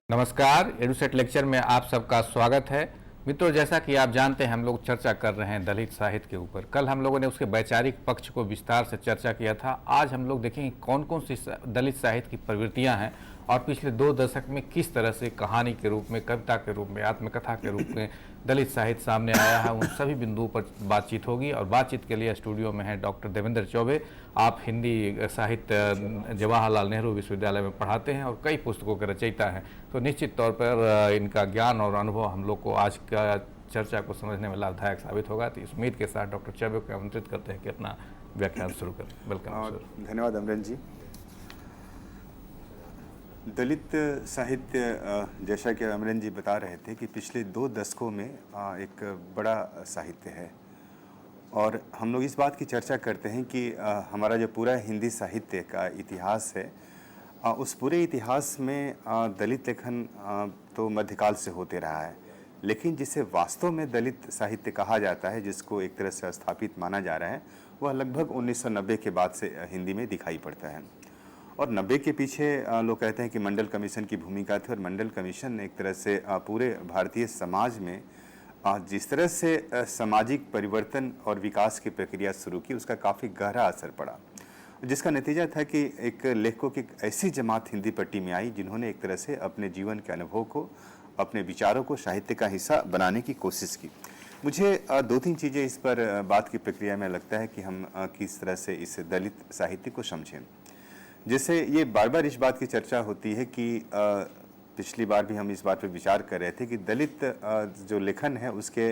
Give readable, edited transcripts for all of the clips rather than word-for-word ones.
नमस्कार। EDUSAT lecture में आप सबका स्वागत है। मित्रों, जैसा कि आप जानते हैं हम लोग चर्चा कर रहे हैं दलित साहित्य के ऊपर। कल हम लोगों ने उसके वैचारिक पक्ष को विस्तार से चर्चा किया था। आज हम लोग देखेंगे कौन कौन सी दलित साहित्य की प्रवृत्तियां हैं और पिछले 2 दशक में किस तरह से कहानी के रूप में, कविता के रूप में, आत्मकथा के रूप में दलित साहित्य सामने आया है। उन सभी बिंदुओं पर बातचीत होगी और बातचीत के लिए स्टूडियो में है डॉक्टर देवेंद्र चौबे। आप हिंदी साहित्य जवाहरलाल नेहरू विश्वविद्यालय में पढ़ाते हैं और कई पुस्तकों के रचयिता हैं, तो निश्चित तौर पर इनका ज्ञान और अनुभव हम लोग को आज का चर्चा को समझने में लाभदायक साबित होगा। तो इस उम्मीद के साथ डॉक्टर चौबे को आमंत्रित करते हैं कि अपना व्याख्यान शुरू करें। Welcome sir. धन्यवाद अमरन जी। दलित साहित्य, जैसा कि अमरन जी बता रहे थे कि पिछले 2 दशकों में एक बड़ा साहित्य है और हम लोग इस बात की चर्चा करते हैं कि हमारा जो पूरा हिंदी साहित्य का इतिहास है, उस पूरे इतिहास में दलित लेखन तो मध्यकाल से होते रहा है, लेकिन जिसे वास्तव में दलित साहित्य कहा जाता है, जिसको एक तरह से स्थापित माना जा रहा है, वह लगभग 1990 के बाद से हिंदी में दिखाई पड़ता है। और 90 के पीछे लोग कहते हैं कि मंडल कमीशन की भूमिका थी और मंडल कमीशन ने एक तरह से पूरे भारतीय समाज में जिस तरह से सामाजिक परिवर्तन और विकास की प्रक्रिया शुरू की, उसका काफ़ी गहरा असर पड़ा, जिसका नतीजा था कि एक लेखकों की ऐसी जमात हिंदी पट्टी में आई जिन्होंने एक तरह से अपने जीवन के अनुभव को, अपने विचारों को साहित्य का हिस्सा बनाने की कोशिश की। मुझे 2-3 चीज़ें इस पर बात की प्रक्रिया में लगता है कि हम किस तरह से इस दलित साहित्य को समझें। जैसे ये बार बार इस बात की चर्चा होती है कि पिछली बार भी हम इस बात पर विचार कर रहे थे कि दलित जो लेखन है उसके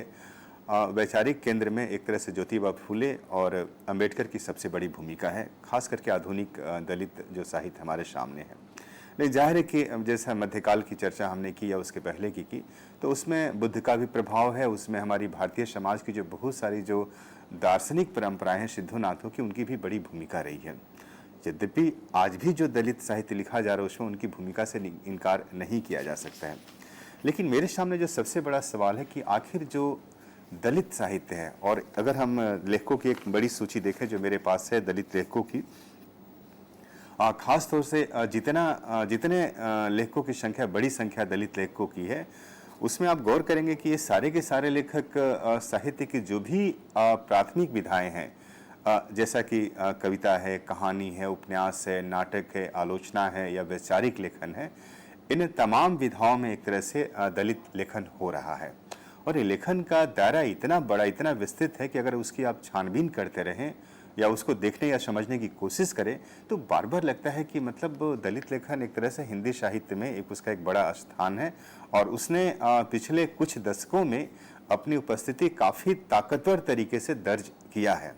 वैचारिक केंद्र में एक तरह से ज्योतिबा फूले और अंबेडकर की सबसे बड़ी भूमिका है, खास करके आधुनिक दलित जो साहित्य हमारे सामने है। लेकिन जाहिर है कि जैसा मध्यकाल की चर्चा हमने की या उसके पहले की, तो उसमें बुद्ध का भी प्रभाव है, उसमें हमारी भारतीय समाज की जो बहुत सारी जो दार्शनिक परंपराएं हैं सिद्धोनाथों की, उनकी भी बड़ी भूमिका रही है। यद्यपि आज भी जो दलित साहित्य लिखा जा रहा है उसमें उनकी भूमिका से इनकार नहीं किया जा सकता है। लेकिन मेरे सामने जो सबसे बड़ा सवाल है कि आखिर जो दलित साहित्य है, और अगर हम लेखकों की एक बड़ी सूची देखें जो मेरे पास है दलित लेखकों की, खास तौर से जितने लेखकों की संख्या, बड़ी संख्या दलित लेखकों की है, उसमें आप गौर करेंगे कि ये सारे के सारे लेखक साहित्य की जो भी प्राथमिक विधाएं हैं, जैसा कि कविता है, कहानी है, उपन्यास है, नाटक है, आलोचना है या वैचारिक लेखन है, इन तमाम विधाओं में एक तरह से दलित लेखन हो रहा है। और ये लेखन का दायरा इतना बड़ा, इतना विस्तृत है कि अगर उसकी आप छानबीन करते रहें या उसको देखने या समझने की कोशिश करें तो बार बार लगता है कि मतलब दलित लेखन एक तरह से हिंदी साहित्य में उसका एक बड़ा स्थान है और उसने पिछले कुछ दशकों में अपनी उपस्थिति काफ़ी ताकतवर तरीके से दर्ज किया है,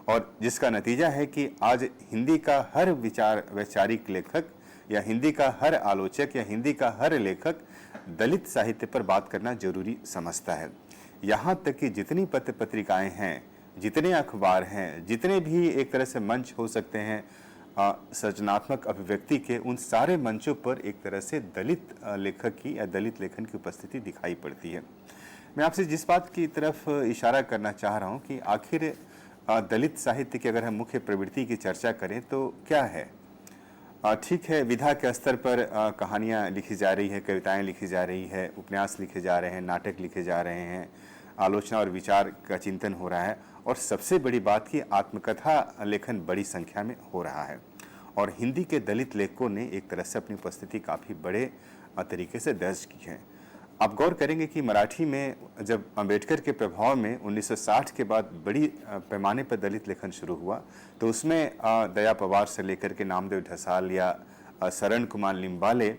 और जिसका नतीजा है कि आज हिंदी का हर वैचारिक लेखक या हिंदी का हर आलोचक या हिंदी का हर लेखक दलित साहित्य पर बात करना जरूरी समझता है। यहाँ तक कि जितनी पत्र पत्रिकाएं हैं, जितने अखबार हैं, जितने भी एक तरह से मंच हो सकते हैं सृजनात्मक अभिव्यक्ति के, उन सारे मंचों पर एक तरह से दलित लेखक की या दलित लेखन की उपस्थिति दिखाई पड़ती है। मैं आपसे जिस बात की तरफ इशारा करना चाह रहा हूँ कि आखिर दलित साहित्य की अगर हम मुख्य प्रवृत्ति की चर्चा करें तो क्या है? ठीक है, विधा के स्तर पर कहानियाँ लिखी जा रही है, कविताएं लिखी जा रही है, उपन्यास लिखे जा रहे हैं, नाटक लिखे जा रहे हैं, आलोचना और विचार का चिंतन हो रहा है, और सबसे बड़ी बात की आत्मकथा लेखन बड़ी संख्या में हो रहा है। और हिंदी के दलित लेखकों ने एक तरह से अपनी उपस्थिति काफ़ी बड़े तरीके से दर्ज की है। आप गौर करेंगे कि मराठी में जब अंबेडकर के प्रभाव में 1960 के बाद बड़ी पैमाने पर दलित लेखन शुरू हुआ, तो उसमें दया पवार से लेकर के नामदेव ढसाल या शरण कुमार लिम्बाले,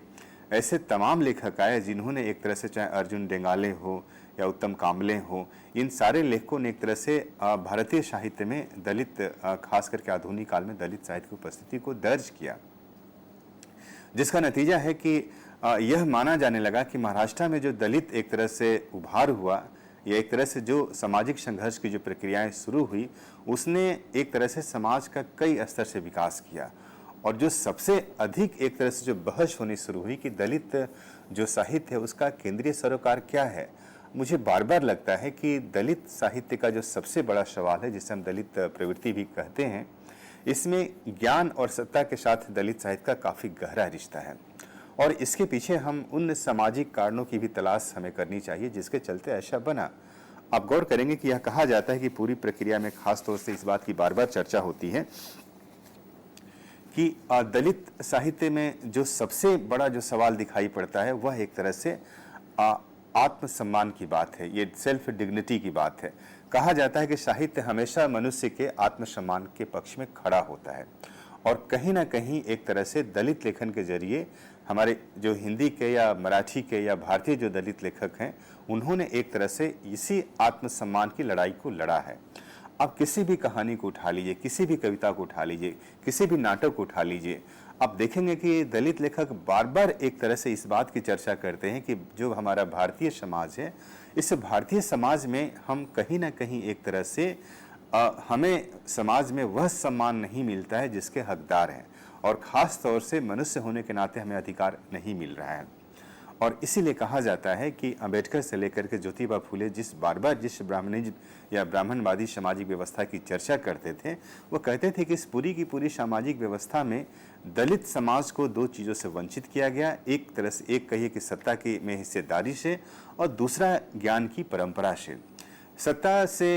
ऐसे तमाम लेखक आए जिन्होंने एक तरह से, चाहे अर्जुन डेंगाले हो या उत्तम काम्बले हो, इन सारे लेखकों ने एक तरह से भारतीय साहित्य में दलित, खास करके आधुनिक काल में दलित साहित्य की उपस्थिति को दर्ज किया, जिसका नतीजा है कि यह माना जाने लगा कि महाराष्ट्र में जो दलित एक तरह से उभार हुआ या एक तरह से जो सामाजिक संघर्ष की जो प्रक्रियाएं शुरू हुई, उसने एक तरह से समाज का कई स्तर से विकास किया। और जो सबसे अधिक एक तरह से जो बहस होनी शुरू हुई कि दलित जो साहित्य है उसका केंद्रीय सरोकार क्या है, मुझे बार बार लगता है कि दलित साहित्य का जो सबसे बड़ा सवाल है, जिसे हम दलित प्रवृत्ति भी कहते हैं, इसमें ज्ञान और सत्ता के साथ दलित साहित्य का काफ़ी गहरा रिश्ता है। और इसके पीछे हम उन सामाजिक कारणों की भी तलाश हमें करनी चाहिए जिसके चलते ऐसा बना। आप गौर करेंगे कि यह कहा जाता है कि पूरी प्रक्रिया में खास तौर से इस बात की बार-बार चर्चा होती है कि दलित साहित्य में जो सबसे बड़ा जो सवाल दिखाई पड़ता है वह एक तरह से आत्मसम्मान की बात है, ये सेल्फ डिग्निटी की बात है। कहा जाता है कि साहित्य हमेशा मनुष्य के आत्मसम्मान के पक्ष में खड़ा होता है और कहीं ना कहीं एक तरह से दलित लेखन के जरिए हमारे जो हिंदी के या मराठी के या भारतीय जो दलित लेखक हैं उन्होंने एक तरह से इसी आत्मसम्मान की लड़ाई को लड़ा है। आप किसी भी कहानी को उठा लीजिए, किसी भी कविता को उठा लीजिए, किसी भी नाटक को उठा लीजिए, आप देखेंगे कि दलित लेखक बार बार एक तरह से इस बात की चर्चा करते हैं कि जो हमारा भारतीय समाज है, इस भारतीय समाज में हम कहीं ना कहीं एक तरह से हमें समाज में वह सम्मान नहीं मिलता है जिसके हकदार हैं और ख़ास तौर से मनुष्य होने के नाते हमें अधिकार नहीं मिल रहा है। और इसीलिए कहा जाता है कि अंबेडकर से लेकर के ज्योतिबा फूले जिस बार बार जिस ब्राह्मणिज्म या ब्राह्मणवादी सामाजिक व्यवस्था की चर्चा करते थे, वो कहते थे कि इस पूरी की पूरी सामाजिक व्यवस्था में दलित समाज को दो चीज़ों से वंचित किया गया। एक तरह से एक कहिए कि सत्ता की में हिस्सेदारी से और दूसरा ज्ञान की परंपरा से। सत्ता से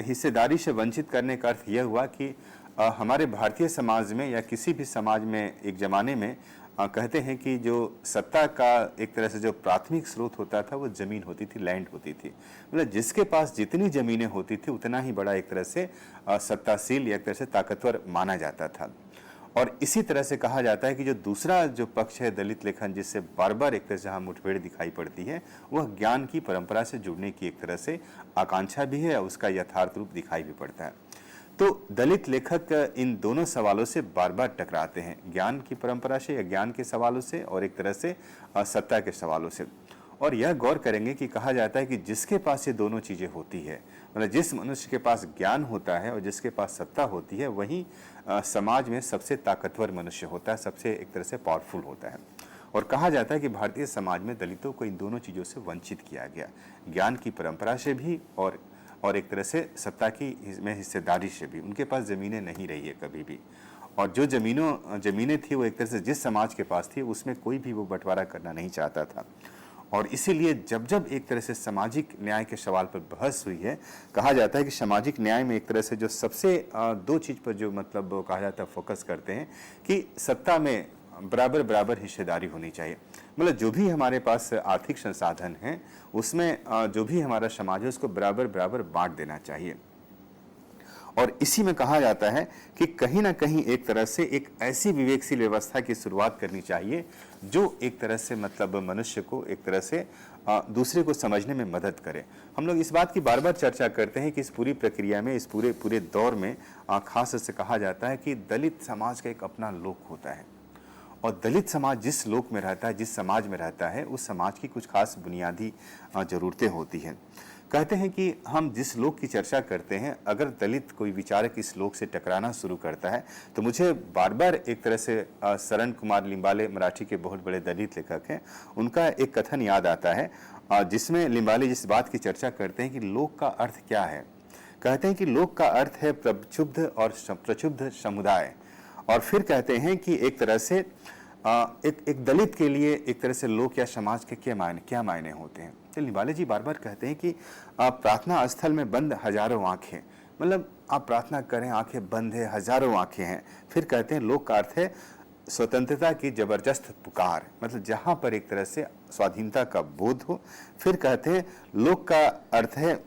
हिस्सेदारी से वंचित करने का अर्थ यह हुआ कि हमारे भारतीय समाज में या किसी भी समाज में एक ज़माने में कहते हैं कि जो सत्ता का एक तरह से जो प्राथमिक स्रोत होता था वो ज़मीन होती थी, लैंड होती थी। मतलब जिसके पास जितनी ज़मीनें होती थी उतना ही बड़ा एक तरह से सत्ताशील या एक तरह से ताकतवर माना जाता था। और इसी तरह से कहा जाता है कि जो दूसरा जो पक्ष है दलित लेखन जिससे बार बार एक तरह से यहाँ मुठभेड़ दिखाई पड़ती है, वह ज्ञान की परंपरा से जुड़ने की एक तरह से आकांक्षा भी है और उसका यथार्थ रूप दिखाई भी पड़ता है। तो दलित लेखक इन दोनों सवालों से बार बार टकराते हैं, ज्ञान की परंपरा से या ज्ञान के सवालों से और एक तरह से सत्ता के सवालों से। और यह गौर करेंगे कि कहा जाता है कि जिसके पास ये दोनों चीज़ें होती है, मतलब जिस मनुष्य के पास ज्ञान होता है और जिसके पास सत्ता होती है, वही समाज में सबसे ताकतवर मनुष्य होता है, सबसे एक तरह से पावरफुल होता है। और कहा जाता है कि भारतीय समाज में दलितों को इन दोनों चीज़ों से वंचित किया गया, ज्ञान की परंपरा से भी और एक तरह से सत्ता की में हिस्सेदारी से भी। उनके पास ज़मीनें नहीं रही है कभी भी, और जो ज़मीनें थी वो एक तरह से जिस समाज के पास थी उसमें कोई भी वो बंटवारा करना नहीं चाहता था। और इसीलिए जब जब एक तरह से सामाजिक न्याय के सवाल पर बहस हुई है, कहा जाता है कि सामाजिक न्याय में एक तरह से जो सबसे दो चीज़ पर जो मतलब कहा जाता है फोकस करते हैं कि सत्ता में बराबर बराबर हिस्सेदारी होनी चाहिए। मतलब जो भी हमारे पास आर्थिक संसाधन हैं उसमें जो भी हमारा समाज है उसको बराबर बराबर बांट देना चाहिए। और इसी में कहा जाता है कि कहीं ना कहीं एक तरह से एक ऐसी विवेकशील व्यवस्था की शुरुआत करनी चाहिए जो एक तरह से मतलब मनुष्य को एक तरह से दूसरे को समझने में मदद करे। हम लोग इस बात की बार बार चर्चा करते हैं कि इस पूरी प्रक्रिया में, इस पूरे दौर में खास से कहा जाता है कि दलित समाज का एक अपना लोक होता है और दलित समाज जिस लोक में रहता है, जिस समाज में रहता है, उस समाज की कुछ खास बुनियादी ज़रूरतें होती हैं। कहते हैं कि हम जिस लोक की चर्चा करते हैं, अगर दलित कोई विचारक इस लोक से टकराना शुरू करता है तो मुझे बार बार एक तरह से शरण कुमार लिम्बाले मराठी के बहुत बड़े दलित लेखक हैं, उनका एक कथन याद आता है जिसमें लिम्बाले जिस बात की चर्चा करते हैं कि लोक का अर्थ क्या है। कहते हैं कि लोक का अर्थ है प्रक्षुब्ध और प्रक्षुब्ध समुदाय। और फिर कहते हैं कि एक तरह से एक दलित के लिए एक तरह से लोक या समाज के क्या मायने होते हैं। तो लिम्बाले जी बार बार कहते हैं कि प्रार्थना स्थल में बंद हजारों आंखें, मतलब आप प्रार्थना करें, आंखें बंद है, हजारों आंखें हैं। फिर कहते हैं लोक का अर्थ है स्वतंत्रता की जबरदस्त पुकार, मतलब जहाँ पर एक तरह से स्वाधीनता का बोध हो। फिर कहते हैं लोक का अर्थ है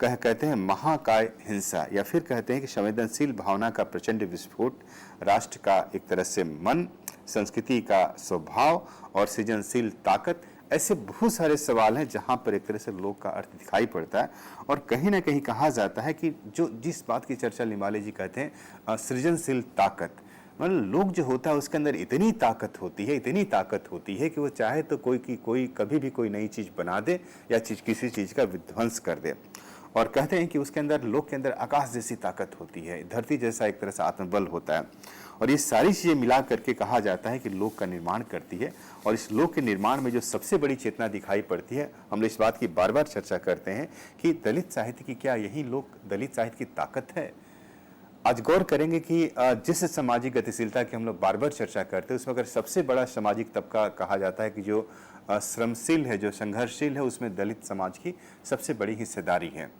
कहते हैं महाकाय हिंसा, या फिर कहते हैं कि संवेदनशील भावना का प्रचंड विस्फोट, राष्ट्र का एक तरह से मन, संस्कृति का स्वभाव और सृजनशील ताकत। ऐसे बहुत सारे सवाल हैं जहां पर एक तरह से लोक का अर्थ दिखाई पड़ता है। और कहीं ना कहीं कहा जाता है कि जो जिस बात की चर्चा लिम्बाले जी कहते हैं सृजनशील ताकत, मतलब लोग जो होता है उसके अंदर इतनी ताकत होती है कि वो चाहे तो कोई कभी भी कोई नई चीज़ बना दे या किसी चीज़ का विध्वंस कर दे। और कहते हैं कि उसके अंदर लोक के अंदर आकाश जैसी ताकत होती है, धरती जैसा एक तरह से आत्मबल होता है। और ये सारी चीज़ें मिला करके कहा जाता है कि लोक का निर्माण करती है। और इस लोक के निर्माण में जो सबसे बड़ी चेतना दिखाई पड़ती है, हम इस बात की बार बार चर्चा करते हैं कि दलित साहित्य की क्या यही लोक दलित साहित्य की ताकत है। आज गौर करेंगे कि जिस सामाजिक गतिशीलता की हम लोग बार बार चर्चा करते हैं उसमें अगर सबसे बड़ा सामाजिक तबका कहा जाता है कि जो श्रमशील है, जो संघर्षशील है, उसमें दलित समाज की सबसे बड़ी हिस्सेदारी है।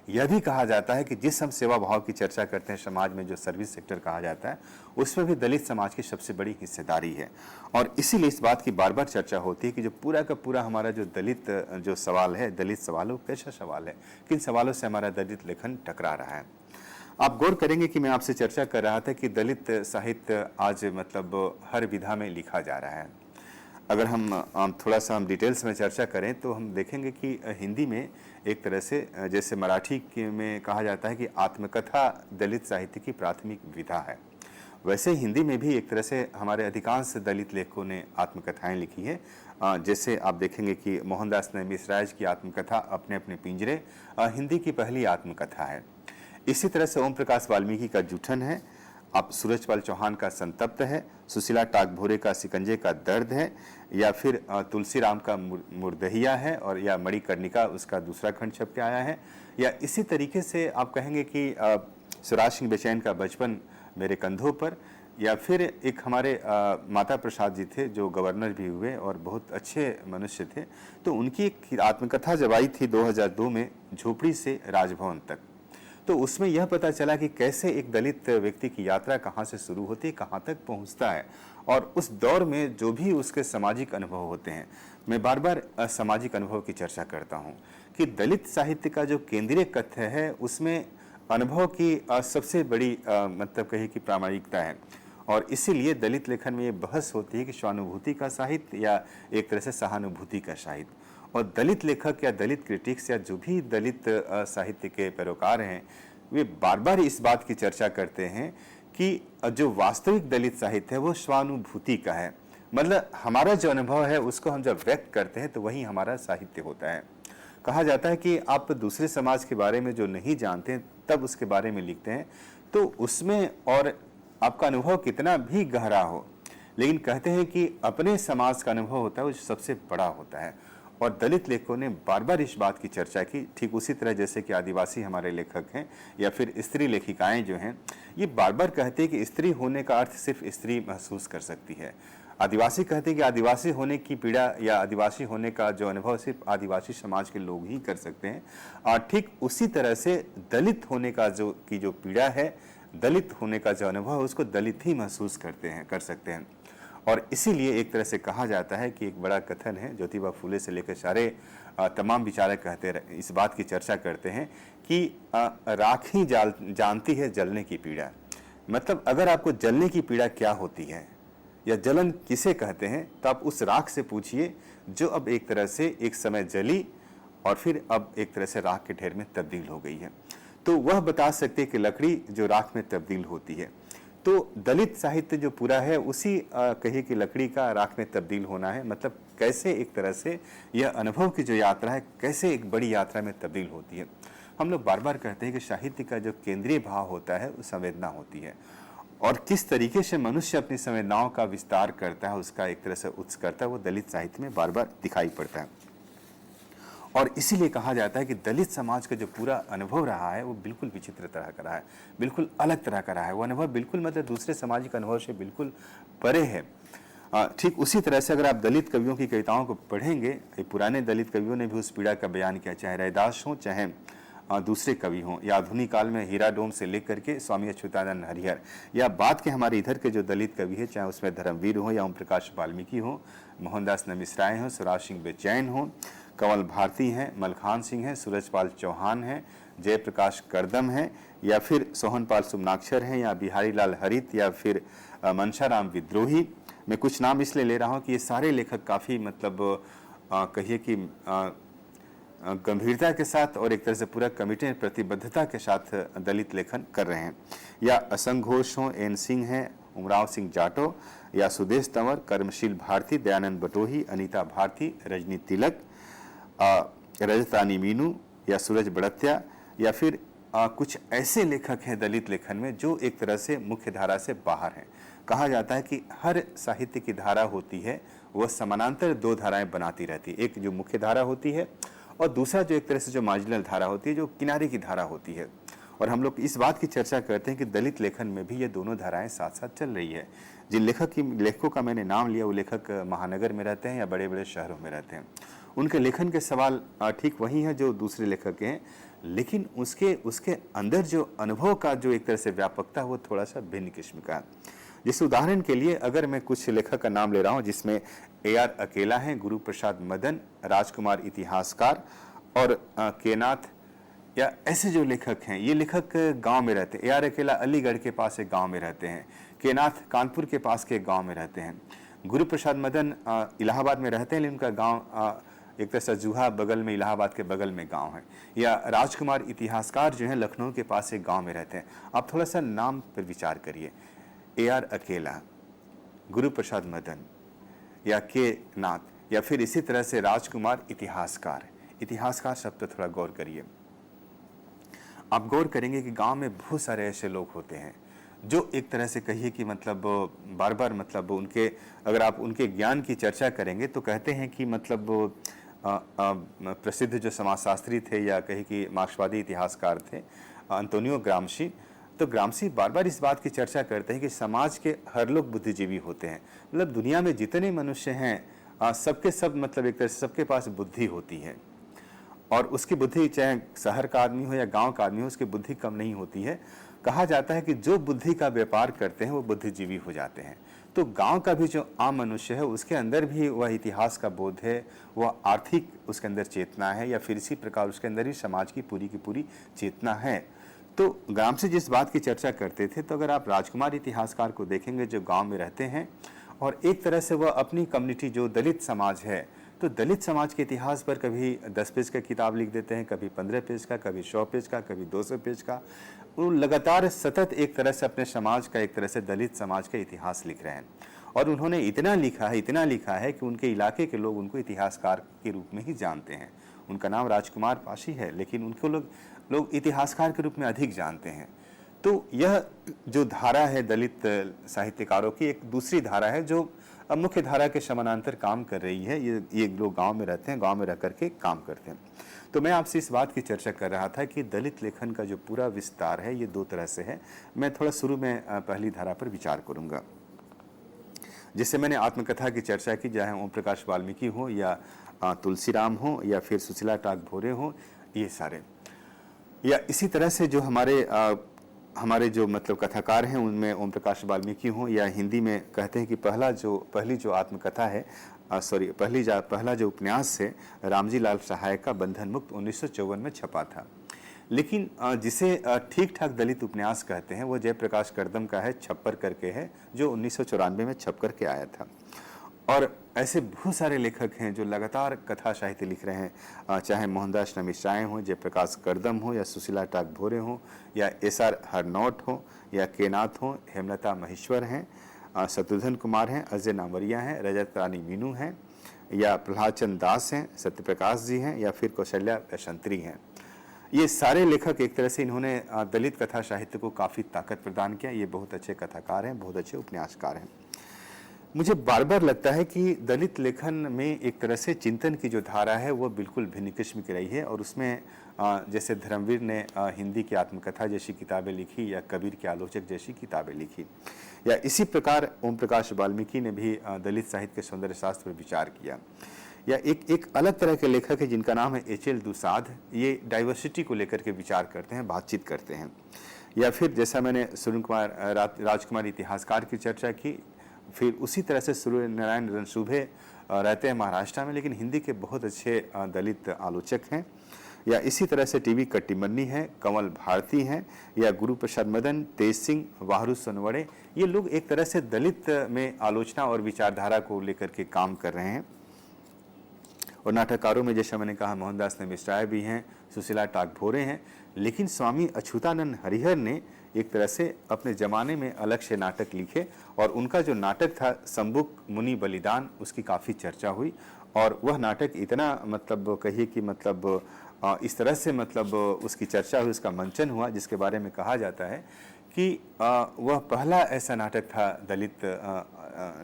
यह भी कहा जाता है कि जिस हम सेवा भाव की चर्चा करते हैं समाज में, जो सर्विस सेक्टर कहा जाता है, उसमें भी दलित समाज की सबसे बड़ी हिस्सेदारी है। और इसीलिए इस बात की बार बार चर्चा होती है कि जो पूरा का पूरा हमारा जो दलित जो सवाल है, दलित सवालों कैसा सवाल है, किन सवालों से हमारा दलित लेखन टकरा रहा है। आप गौर करेंगे कि मैं आपसे चर्चा कर रहा था कि दलित साहित्य आज मतलब हर विधा में लिखा जा रहा है। अगर हम थोड़ा सा हम डिटेल्स में चर्चा करें तो हम देखेंगे कि हिंदी में एक तरह से जैसे मराठी में कहा जाता है कि आत्मकथा दलित साहित्य की प्राथमिक विधा है, वैसे हिंदी में भी एक तरह से हमारे अधिकांश दलित लेखकों ने आत्मकथाएं लिखी है। जैसे आप देखेंगे कि मोहनदास मिश्राज की आत्मकथा अपने अपने पिंजरे हिंदी की पहली आत्मकथा है। इसी तरह से ओम प्रकाश वाल्मीकि का जूठन है, आप सूरजपाल चौहान का संतप्त है, सुशीला टाकभोरे का सिकंजे का दर्द है, या फिर तुलसीराम का मुर्दहिया है, और या मणिकर्णिका उसका दूसरा खंड छप के आया है। या इसी तरीके से आप कहेंगे कि सुराज सिंह बेचैन का बचपन मेरे कंधों पर, या फिर एक हमारे माता प्रसाद जी थे जो गवर्नर भी हुए और बहुत अच्छे मनुष्य थे, तो उनकी एक आत्मकथा जब आई थी 2002 में, झोपड़ी से राजभवन तक, तो उसमें यह पता चला कि कैसे एक दलित व्यक्ति की यात्रा कहाँ से शुरू होती है, कहाँ तक पहुँचता है, और उस दौर में जो भी उसके सामाजिक अनुभव होते हैं। मैं बार बार सामाजिक अनुभव की चर्चा करता हूँ कि दलित साहित्य का जो केंद्रीय कथ्य है उसमें अनुभव की सबसे बड़ी मतलब कहिए कि प्रामाणिकता है। और इसीलिए दलित लेखन में ये बहस होती है कि स्वानुभूति का साहित्य या एक तरह से सहानुभूति का साहित्य। और दलित लेखक या दलित क्रिटिक्स या जो भी दलित साहित्य के पैरोकार हैं, वे बार बार इस बात की चर्चा करते हैं कि जो वास्तविक दलित साहित्य है वो स्वानुभूति का है। मतलब हमारा जो अनुभव है उसको हम जब व्यक्त करते हैं तो वही हमारा साहित्य होता है। कहा जाता है कि आप दूसरे समाज के बारे में जो नहीं जानते हैं तब उसके बारे में लिखते हैं, तो उसमें और आपका अनुभव कितना भी गहरा हो, लेकिन कहते हैं कि अपने समाज का अनुभव होता है वो सबसे बड़ा होता है। और दलित लेखकों ने बार बार इस बात की चर्चा की, ठीक उसी तरह जैसे कि आदिवासी हमारे लेखक हैं या फिर स्त्री लेखिकाएं जो हैं, ये बार बार कहते हैं कि स्त्री होने का अर्थ सिर्फ स्त्री महसूस कर सकती है। आदिवासी कहते हैं कि आदिवासी होने की पीड़ा या आदिवासी होने का जो अनुभव सिर्फ आदिवासी समाज के लोग ही कर सकते हैं। और ठीक उसी तरह से दलित होने का जो पीड़ा है, दलित होने का जो अनुभव है, उसको दलित ही महसूस कर सकते हैं। और इसीलिए एक तरह से कहा जाता है कि एक बड़ा कथन है, ज्योतिबा फुले से लेकर सारे तमाम विचारक कहते इस बात की चर्चा करते हैं कि राख ही जानती है जलने की पीड़ा। मतलब अगर आपको जलने की पीड़ा क्या होती है या जलन किसे कहते हैं, तो आप उस राख से पूछिए जो अब एक तरह से एक समय जली और फिर अब एक तरह से राख के ढेर में तब्दील हो गई है, तो वह बता सकते हैं कि लकड़ी जो राख में तब्दील होती है। तो दलित साहित्य जो पूरा है उसी कहिए कि लकड़ी का राख में तब्दील होना है। मतलब कैसे एक तरह से यह अनुभव की जो यात्रा है कैसे एक बड़ी यात्रा में तब्दील होती है। हम लोग बार बार कहते हैं कि साहित्य का जो केंद्रीय भाव होता है वो संवेदना होती है, और किस तरीके से मनुष्य अपनी संवेदनाओं का विस्तार करता है, उसका एक तरह से उत्स करता है, वो दलित साहित्य में बार बार दिखाई पड़ता है। और इसीलिए कहा जाता है कि दलित समाज का जो पूरा अनुभव रहा है वो बिल्कुल विचित्र तरह का रहा है, बिल्कुल अलग तरह का रहा है। वो अनुभव बिल्कुल मतलब दूसरे सामाजिक अनुभव से बिल्कुल परे है। ठीक उसी तरह से अगर आप दलित कवियों की कविताओं को पढ़ेंगे, पुराने दलित कवियों ने भी उस पीड़ा का बयान किया, चाहे रैदास हों चाहे दूसरे कवि हों, या आधुनिक काल में हीरा डोम से लेकर के स्वामी अच्युतानंद हरिहर, या बाद के हमारे इधर के जो दलित कवि है, चाहे उसमें धर्मवीर हो या ओम प्रकाश वाल्मीकि हो, मोहनदास मिश्राएँ हों, सुराज सिंह बेचैन हों, कंवल भारती हैं, मलखान सिंह हैं, सूरजपाल चौहान हैं, जयप्रकाश करदम हैं, या फिर सोहनपाल सुमनाक्षर हैं, या बिहारी लाल हरित, या फिर मनसाराम विद्रोही। मैं कुछ नाम इसलिए ले रहा हूँ कि ये सारे लेखक काफ़ी मतलब कहिए कि गंभीरता के साथ और एक तरह से पूरा कमिटेड प्रतिबद्धता के साथ दलित लेखन कर रहे हैं। या असंग घोष हों, एन सिंह हैं, उमराव सिंह जाटो, या सुदेश तंवर, कर्मशील भारती, दयानंद बटोही, अनीता भारती, रजनी तिलक, रजतानी मीनू, या सूरज बड़त्या, या फिर कुछ ऐसे लेखक हैं दलित लेखन में जो एक तरह से मुख्य धारा से बाहर हैं। कहा जाता है कि हर साहित्य की धारा होती है वह समानांतर दो धाराएं बनाती रहती है, एक जो मुख्य धारा होती है और दूसरा जो एक तरह से जो मार्जिनल धारा होती है, जो किनारे की धारा होती है। और हम लोग इस बात की चर्चा करते हैं कि दलित लेखन में भी ये दोनों धाराएं साथ साथ चल रही है। जिन लेखकों का मैंने नाम लिया वो लेखक महानगर में रहते हैं या बड़े बड़े शहरों में रहते हैं। उनके लेखन के सवाल ठीक वही हैं जो दूसरे लेखक के हैं, लेकिन उसके अंदर जो अनुभव का जो एक तरह से व्यापकता है वो थोड़ा सा भिन्न किस्म का है। जैसे उदाहरण के लिए अगर मैं कुछ लेखक का नाम ले रहा हूँ जिसमें AR अकेला हैं, गुरु प्रसाद मदन, राजकुमार इतिहासकार और केनाथ, या ऐसे जो लेखक हैं, ये लेखक गांव में रहते हैं। AR अकेला अलीगढ़ के पास एक गांव में रहते हैं, केनाथ कानपुर के पास के एक गांव में रहते हैं, गुरु प्रसाद मदन इलाहाबाद में रहते हैं लेकिन उनका गांव एक तरह से जुहा बगल में, इलाहाबाद के बगल में गांव है। या राजकुमार इतिहासकार जो हैं लखनऊ के पास एक गांव में रहते हैं। आप थोड़ा सा नाम पर विचार करिए, AR अकेला, गुरु प्रसाद मदन या के नाथ, या फिर इसी तरह से राजकुमार इतिहासकार शब्द पर थोड़ा गौर करिए। आप गौर करेंगे कि गांव में बहुत सारे ऐसे लोग होते हैं जो एक तरह से कहिए कि मतलब बार बार मतलब उनके, अगर आप उनके ज्ञान की चर्चा करेंगे तो कहते हैं कि मतलब प्रसिद्ध जो समाजशास्त्री थे या कहे कि मार्क्सवादी इतिहासकार थे अंतोनियो ग्रामशी, तो ग्रामशी बार बार इस बात की चर्चा करते हैं कि समाज के हर लोग बुद्धिजीवी होते हैं। मतलब दुनिया में जितने मनुष्य हैं सबके सब मतलब एक तरह से सबके पास बुद्धि होती है, और उसकी बुद्धि चाहे शहर का आदमी हो या गांव का आदमी हो, उसकी बुद्धि कम नहीं होती है। कहा जाता है कि जो बुद्धि का व्यापार करते हैं वो बुद्धिजीवी हो जाते हैं। तो गांव का भी जो आम मनुष्य है उसके अंदर भी वह इतिहास का बोध है, वह आर्थिक उसके अंदर चेतना है, या फिर इसी प्रकार उसके अंदर ही समाज की पूरी चेतना है। तो ग्रामशी जिस बात की चर्चा करते थे, तो अगर आप राजकुमार इतिहासकार को देखेंगे जो गाँव में रहते हैं और एक तरह से वह अपनी कम्युनिटी जो दलित समाज है, तो दलित समाज के इतिहास पर कभी 10 पेज का किताब लिख देते हैं, कभी 15 पेज का, कभी 100 पेज का, कभी 200 पेज का। वो लगातार सतत एक तरह से अपने समाज का, एक तरह से दलित समाज का इतिहास लिख रहे हैं। और उन्होंने इतना लिखा है कि उनके इलाके के लोग उनको इतिहासकार के रूप में ही जानते हैं। उनका नाम राजकुमार पाशी है, लेकिन उनको लोग इतिहासकार के रूप में अधिक जानते हैं। तो यह जो धारा है दलित साहित्यकारों की, एक दूसरी धारा है जो अब मुख्य धारा के समानांतर काम कर रही है। ये लोग गांव में रहते हैं, गांव में रह करके काम करते हैं। तो मैं आपसे इस बात की चर्चा कर रहा था कि दलित लेखन का जो पूरा विस्तार है ये दो तरह से है। मैं थोड़ा शुरू में पहली धारा पर विचार करूंगा। जिससे मैंने आत्मकथा की चर्चा की, चाहे ओम प्रकाश वाल्मीकि हो या तुलसीराम हो या फिर सुशीला टाक भोरे हो, ये सारे, या इसी तरह से जो हमारे जो मतलब कथाकार हैं उनमें ओम प्रकाश वाल्मीकि हों, या हिंदी में कहते हैं कि पहली जो आत्मकथा है पहला जो उपन्यास है रामजी लाल सहाय का बंधन मुक्त 1954 में छपा था। लेकिन जिसे ठीक ठाक दलित उपन्यास कहते हैं वो जयप्रकाश करदम का है, छप्पर करके है, जो 1994 में छप करके आया था। और ऐसे बहुत सारे लेखक हैं जो लगातार कथा साहित्य लिख रहे हैं, चाहे मोहनदास मिश्राएँ हों, जयप्रकाश करदम हो, या सुशीला टाक भोरे हों, या SR हरनौट हो, या केनाथ हो, हेमलता महेश्वर हैं, शत्रुघ्न कुमार हैं, अजय नामवरिया हैं, रजत रानी मीनू हैं, या प्रहलाद चंद्र दास हैं, सत्यप्रकाश जी हैं, या फिर कौशल्या वैशंत्री हैं। ये सारे लेखक एक तरह से इन्होंने दलित कथा साहित्य को काफ़ी ताकत प्रदान किया। ये बहुत अच्छे कथाकार हैं, बहुत अच्छे उपन्यासकार हैं। मुझे बार बार लगता है कि दलित लेखन में एक तरह से चिंतन की जो धारा है वो बिल्कुल भिन्न किस्म की रही है। और उसमें जैसे धर्मवीर ने हिंदी की आत्मकथा जैसी किताबें लिखी, या कबीर के आलोचक जैसी किताबें लिखी, या इसी प्रकार ओम प्रकाश वाल्मीकि ने भी दलित साहित्य के सौंदर्य शास्त्र पर विचार किया। या एक अलग तरह के लेखक है जिनका नाम है HL दुसाध, ये डाइवर्सिटी को लेकर के विचार करते हैं, बातचीत करते हैं। या फिर जैसा मैंने राजकुमार इतिहासकार की चर्चा की, फिर उसी तरह से सूर्य नारायण रणशुभे रहते हैं महाराष्ट्र में, लेकिन हिंदी के बहुत अच्छे दलित आलोचक हैं। या इसी तरह से TB कट्टीमन्नी हैं, कमल भारती हैं, या गुरु प्रसाद मदन, तेज सिंह, वाहरू सोनवड़े, ये लोग एक तरह से दलित में आलोचना और विचारधारा को लेकर के काम कर रहे हैं। और नाटककारों में जैसा मैंने कहा मोहनदास मिश्राए भी हैं, सुशीला टाक भोरे हैं, लेकिन स्वामी अच्युतानंद हरिहर ने एक तरह से अपने ज़माने में अलग से नाटक लिखे, और उनका जो नाटक था संबुक मुनि बलिदान, उसकी काफ़ी चर्चा हुई। और वह नाटक इतना मतलब कहिए कि मतलब इस तरह से मतलब उसकी चर्चा हुई, उसका मंचन हुआ, जिसके बारे में कहा जाता है कि वह पहला ऐसा नाटक था दलित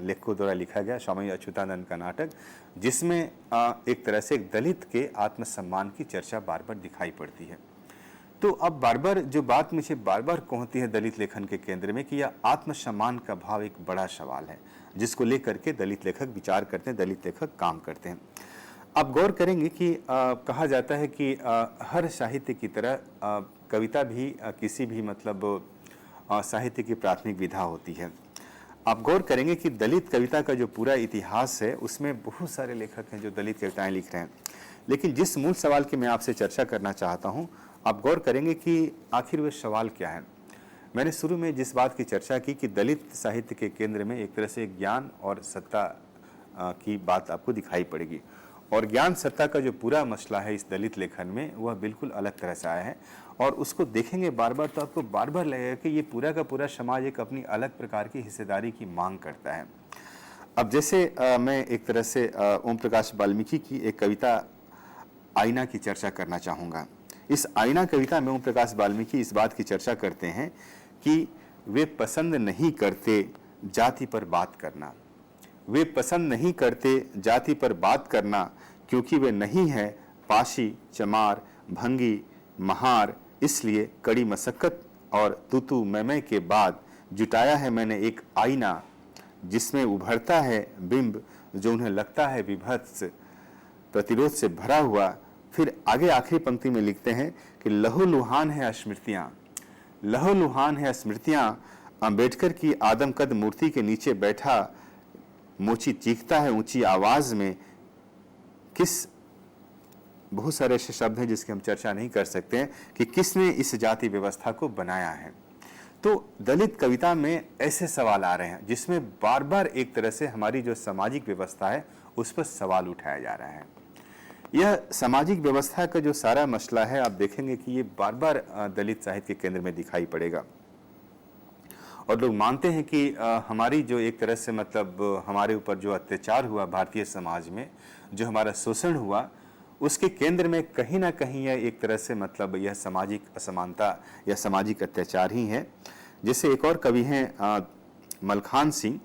लेखकों द्वारा लिखा गया, स्वामी अच्युतानंद का नाटक, जिसमें एक तरह से एक दलित के आत्मसम्मान की चर्चा बार बार दिखाई पड़ती है। तो अब बार बार जो बात मुझे बार बार कहती है दलित लेखन के केंद्र में कि यह आत्मसम्मान का भाव एक बड़ा सवाल है, जिसको लेकर के दलित लेखक विचार करते हैं, दलित लेखक काम करते हैं। आप गौर करेंगे कि कहा जाता है कि हर साहित्य की तरह कविता भी किसी भी मतलब साहित्य की प्राथमिक विधा होती है। आप गौर करेंगे कि दलित कविता का जो पूरा इतिहास है उसमें बहुत सारे लेखक हैं जो दलित कविताएं लिख रहे हैं, लेकिन जिस मूल सवाल की मैं आपसे चर्चा करना चाहता हूं, आप गौर करेंगे कि आखिर वे सवाल क्या है। मैंने शुरू में जिस बात की चर्चा की कि दलित साहित्य के केंद्र में एक तरह से ज्ञान और सत्ता की बात आपको दिखाई पड़ेगी, और ज्ञान सत्ता का जो पूरा मसला है इस दलित लेखन में वह बिल्कुल अलग तरह से आया है, और उसको देखेंगे बार बार तो आपको बार बार लगेगा कि ये पूरा का पूरा समाज एक अपनी अलग प्रकार की हिस्सेदारी की मांग करता है। अब जैसे मैं एक तरह से ओम प्रकाश वाल्मीकि की एक कविता आईना की चर्चा करना चाहूँगा। इस आईना कविता में ओम प्रकाश वाल्मीकि इस बात की चर्चा करते हैं कि वे पसंद नहीं करते जाति पर बात करना, वे पसंद नहीं करते जाति पर बात करना, क्योंकि वे नहीं है पाशी, चमार, भंगी, महार, इसलिए कड़ी मशक्कत और तूतू मैमै के बाद जुटाया है मैंने एक आईना, जिसमें उभरता है बिंब जो उन्हें लगता है विभत्स, प्रतिरोध से भरा हुआ। फिर आगे आखिरी पंक्ति में लिखते हैं कि लहूलुहान है स्मृतियां, लहूलुहान है स्मृतियां, अम्बेडकर की आदमकद मूर्ति के नीचे बैठा मोची चीखता है ऊंची आवाज में। किस बहुत सारे ऐसे शब्द हैं जिसकी हम चर्चा नहीं कर सकते हैं कि किसने इस जाति व्यवस्था को बनाया है। तो दलित कविता में ऐसे सवाल आ रहे हैं जिसमें बार बार एक तरह से हमारी जो सामाजिक व्यवस्था है उस पर सवाल उठाया जा रहा है। यह सामाजिक व्यवस्था का जो सारा मसला है, आप देखेंगे कि ये बार बार दलित साहित्य के केंद्र में दिखाई पड़ेगा, और लोग मानते हैं कि हमारी जो एक तरह से मतलब हमारे ऊपर जो अत्याचार हुआ भारतीय समाज में, जो हमारा शोषण हुआ, उसके केंद्र में कहीं ना कहीं यह एक तरह से मतलब यह सामाजिक असमानता या सामाजिक अत्याचार ही है। जैसे एक और कवि हैं मलखान सिंह।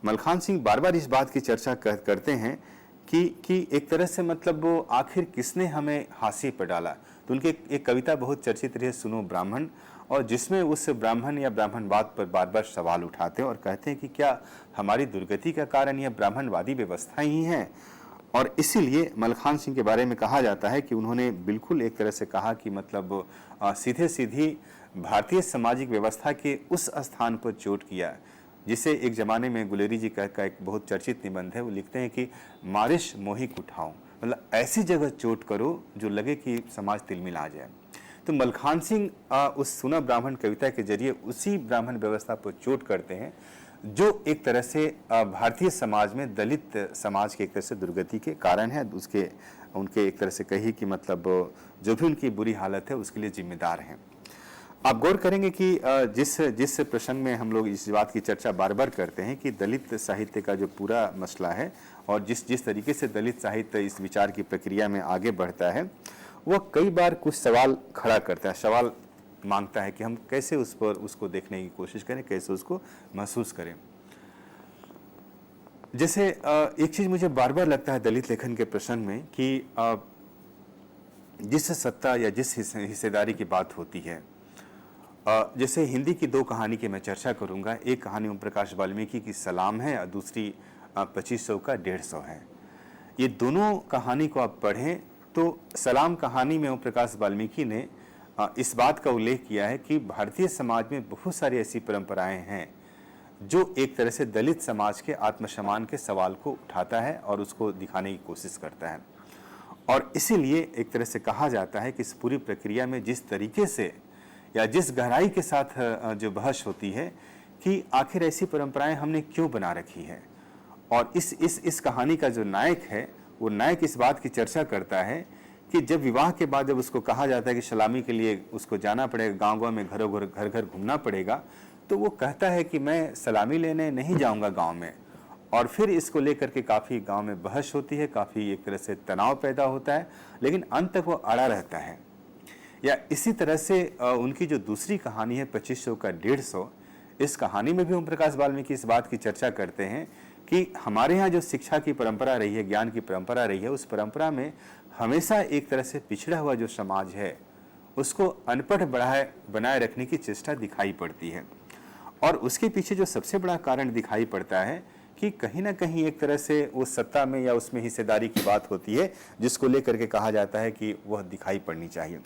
मलखान सिंह बार बार इस बात की चर्चा करते हैं कि एक तरह से मतलब वो आखिर किसने हमें हाशिए पर डाला। तो उनकी एक कविता बहुत चर्चित रही है, सुनो ब्राह्मण, और जिसमें उस ब्राह्मण या ब्राह्मणवाद पर बार बार सवाल उठाते हैं और कहते हैं कि क्या हमारी दुर्गति का कारण यह ब्राह्मणवादी व्यवस्था ही है। और इसीलिए मलखान सिंह के बारे में कहा जाता है कि उन्होंने बिल्कुल एक तरह से कहा कि मतलब सीधे सीधी भारतीय सामाजिक व्यवस्था के उस स्थान पर चोट किया जिसे एक ज़माने में गुलेरी जी का एक बहुत चर्चित निबंध है। वो लिखते हैं कि मारिश मोहिक उठाओ, मतलब ऐसी जगह चोट करो जो लगे कि समाज तिलमिला जाए। तो मलखान सिंह उस सुना ब्राह्मण कविता के जरिए उसी ब्राह्मण व्यवस्था पर चोट करते हैं जो एक तरह से भारतीय समाज में दलित समाज के एक तरह से दुर्गति के कारण है। उसके उनके एक तरह से कही कि मतलब जो भी उनकी बुरी हालत है उसके लिए जिम्मेदार हैं। आप गौर करेंगे कि जिस प्रसंग में हम लोग इस बात की चर्चा बार बार करते हैं कि दलित साहित्य का जो पूरा मसला है और जिस तरीके से दलित साहित्य इस विचार की प्रक्रिया में आगे बढ़ता है, वह कई बार कुछ सवाल खड़ा करता है, सवाल मांगता है कि हम कैसे उसको देखने की कोशिश करें, कैसे उसको महसूस करें। जैसे एक चीज़ मुझे बार बार लगता है दलित लेखन के प्रसंग में कि जिस सत्ता या जिस हिस्सेदारी की बात होती है, जैसे हिंदी की दो कहानी की मैं चर्चा करूंगा। एक कहानी ओम प्रकाश वाल्मीकि की सलाम है और दूसरी 2500 का 150 है। ये दोनों कहानी को आप पढ़ें तो सलाम कहानी में ओम प्रकाश वाल्मीकि ने इस बात का उल्लेख किया है कि भारतीय समाज में बहुत सारी ऐसी परंपराएं हैं जो एक तरह से दलित समाज के आत्मसम्मान के सवाल को उठाता है और उसको दिखाने की कोशिश करता है। और इसीलिए एक तरह से कहा जाता है कि इस पूरी प्रक्रिया में जिस तरीके से या जिस गहराई के साथ जो बहस होती है कि आखिर ऐसी परंपराएं हमने क्यों बना रखी है। और इस कहानी का जो नायक है वो नायक इस बात की चर्चा करता है कि जब विवाह के बाद जब उसको कहा जाता है कि सलामी के लिए उसको जाना पड़ेगा, गांव-गांव में घर घर घूमना पड़ेगा, तो वो कहता है कि मैं सलामी लेने नहीं जाऊंगा गांव में। और फिर इसको लेकर के काफ़ी गांव में बहस होती है, काफ़ी एक तरह से तनाव पैदा होता है, लेकिन अंत तक वो अड़ा रहता है। या इसी तरह से उनकी जो दूसरी कहानी है 2500 का 150, इस कहानी में भी ओम प्रकाश वाल्मीकि इस बात की चर्चा करते हैं कि हमारे यहाँ जो शिक्षा की परंपरा रही है, ज्ञान की परंपरा रही है, उस परंपरा में हमेशा एक तरह से पिछड़ा हुआ जो समाज है उसको अनपढ़ बनाए रखने की चेष्टा दिखाई पड़ती है। और उसके पीछे जो सबसे बड़ा कारण दिखाई पड़ता है कि कहीं ना कहीं एक तरह से उस सत्ता में या उसमें हिस्सेदारी की बात होती है, जिसको लेकर के कहा जाता है कि वह दिखाई पड़नी चाहिए।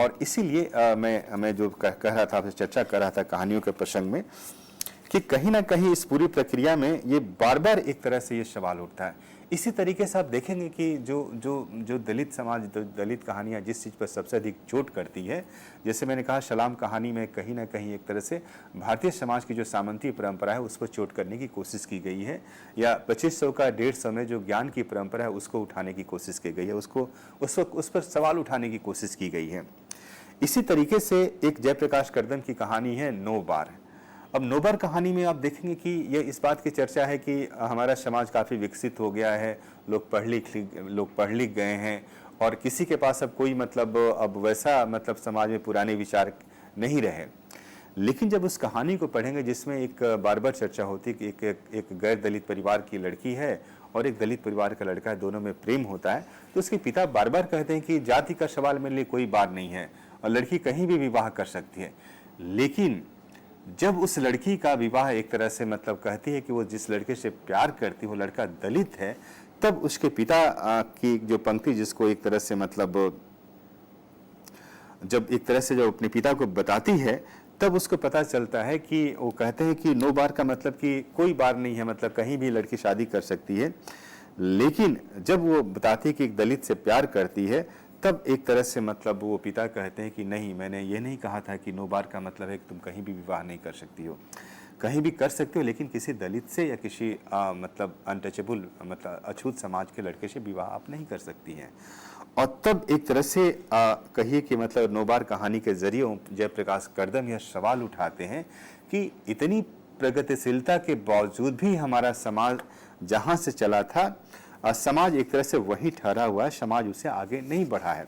और इसीलिए मैं जो कह रहा था, आपसे चर्चा कर रहा था कहानियों के प्रसंग में, कि कहीं ना कहीं इस पूरी प्रक्रिया में ये बार बार एक तरह से ये सवाल उठता है। इसी तरीके से आप देखेंगे कि जो दलित समाज, दलित कहानियाँ जिस चीज़ पर सबसे अधिक चोट करती है, जैसे मैंने कहा सलाम कहानी में कहीं ना कहीं एक तरह से भारतीय समाज की जो सामंती परंपरा है उस पर चोट करने की कोशिश की गई है, या 2500 का 150 में जो ज्ञान की परंपरा है उसको उठाने की कोशिश की गई है, उस पर सवाल उठाने की कोशिश की गई है। इसी तरीके से एक जयप्रकाश कर्दम की कहानी है नो बार। अब नो बार कहानी में आप देखेंगे कि यह इस बात की चर्चा है कि हमारा समाज काफ़ी विकसित हो गया है, लोग पढ़ लिख गए हैं, और किसी के पास अब कोई मतलब अब वैसा मतलब समाज में पुराने विचार नहीं रहे। लेकिन जब उस कहानी को पढ़ेंगे जिसमें एक बार बार चर्चा होती है कि एक गैर दलित परिवार की लड़की है और एक दलित परिवार का लड़का है, दोनों में प्रेम होता है, तो उसके पिता बार बार कहते हैं कि जाति का सवाल मेरे लिए कोई बात नहीं है और लड़की कहीं भी विवाह कर सकती है। लेकिन जब उस लड़की का विवाह एक तरह से मतलब कहती है कि वो जिस लड़के से प्यार करती है वो लड़का दलित है, तब उसके पिता की जो पंक्ति जिसको एक तरह से मतलब जब एक तरह से जब अपने पिता को बताती है, तब उसको पता चलता है कि वो कहते हैं कि नो बार का मतलब कि कोई बार नहीं है, मतलब कहीं भी लड़की शादी कर सकती है। लेकिन जब वो बताती है कि एक दलित से प्यार करती है, तब एक तरह से मतलब वो पिता कहते हैं कि नहीं, मैंने ये नहीं कहा था कि नो बार का मतलब है कि तुम कहीं भी विवाह नहीं कर सकती हो, कहीं भी कर सकते हो, लेकिन किसी दलित से या किसी मतलब अनटचेबल मतलब अछूत समाज के लड़के से विवाह आप नहीं कर सकती हैं। और तब एक तरह से कहिए कि मतलब नो बार कहानी के जरिए जयप्रकाश कर्दम यह सवाल उठाते हैं कि इतनी प्रगतिशीलता के बावजूद भी हमारा समाज जहाँ से चला था, समाज एक तरह से वहीं ठहरा हुआ है, समाज उसे आगे नहीं बढ़ा है।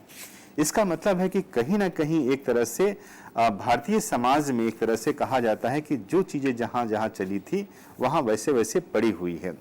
इसका मतलब है कि कहीं ना कहीं एक तरह से भारतीय समाज में एक तरह से कहा जाता है कि जो चीज़ें जहाँ जहाँ चली थी वहाँ वैसे वैसे पड़ी हुई है।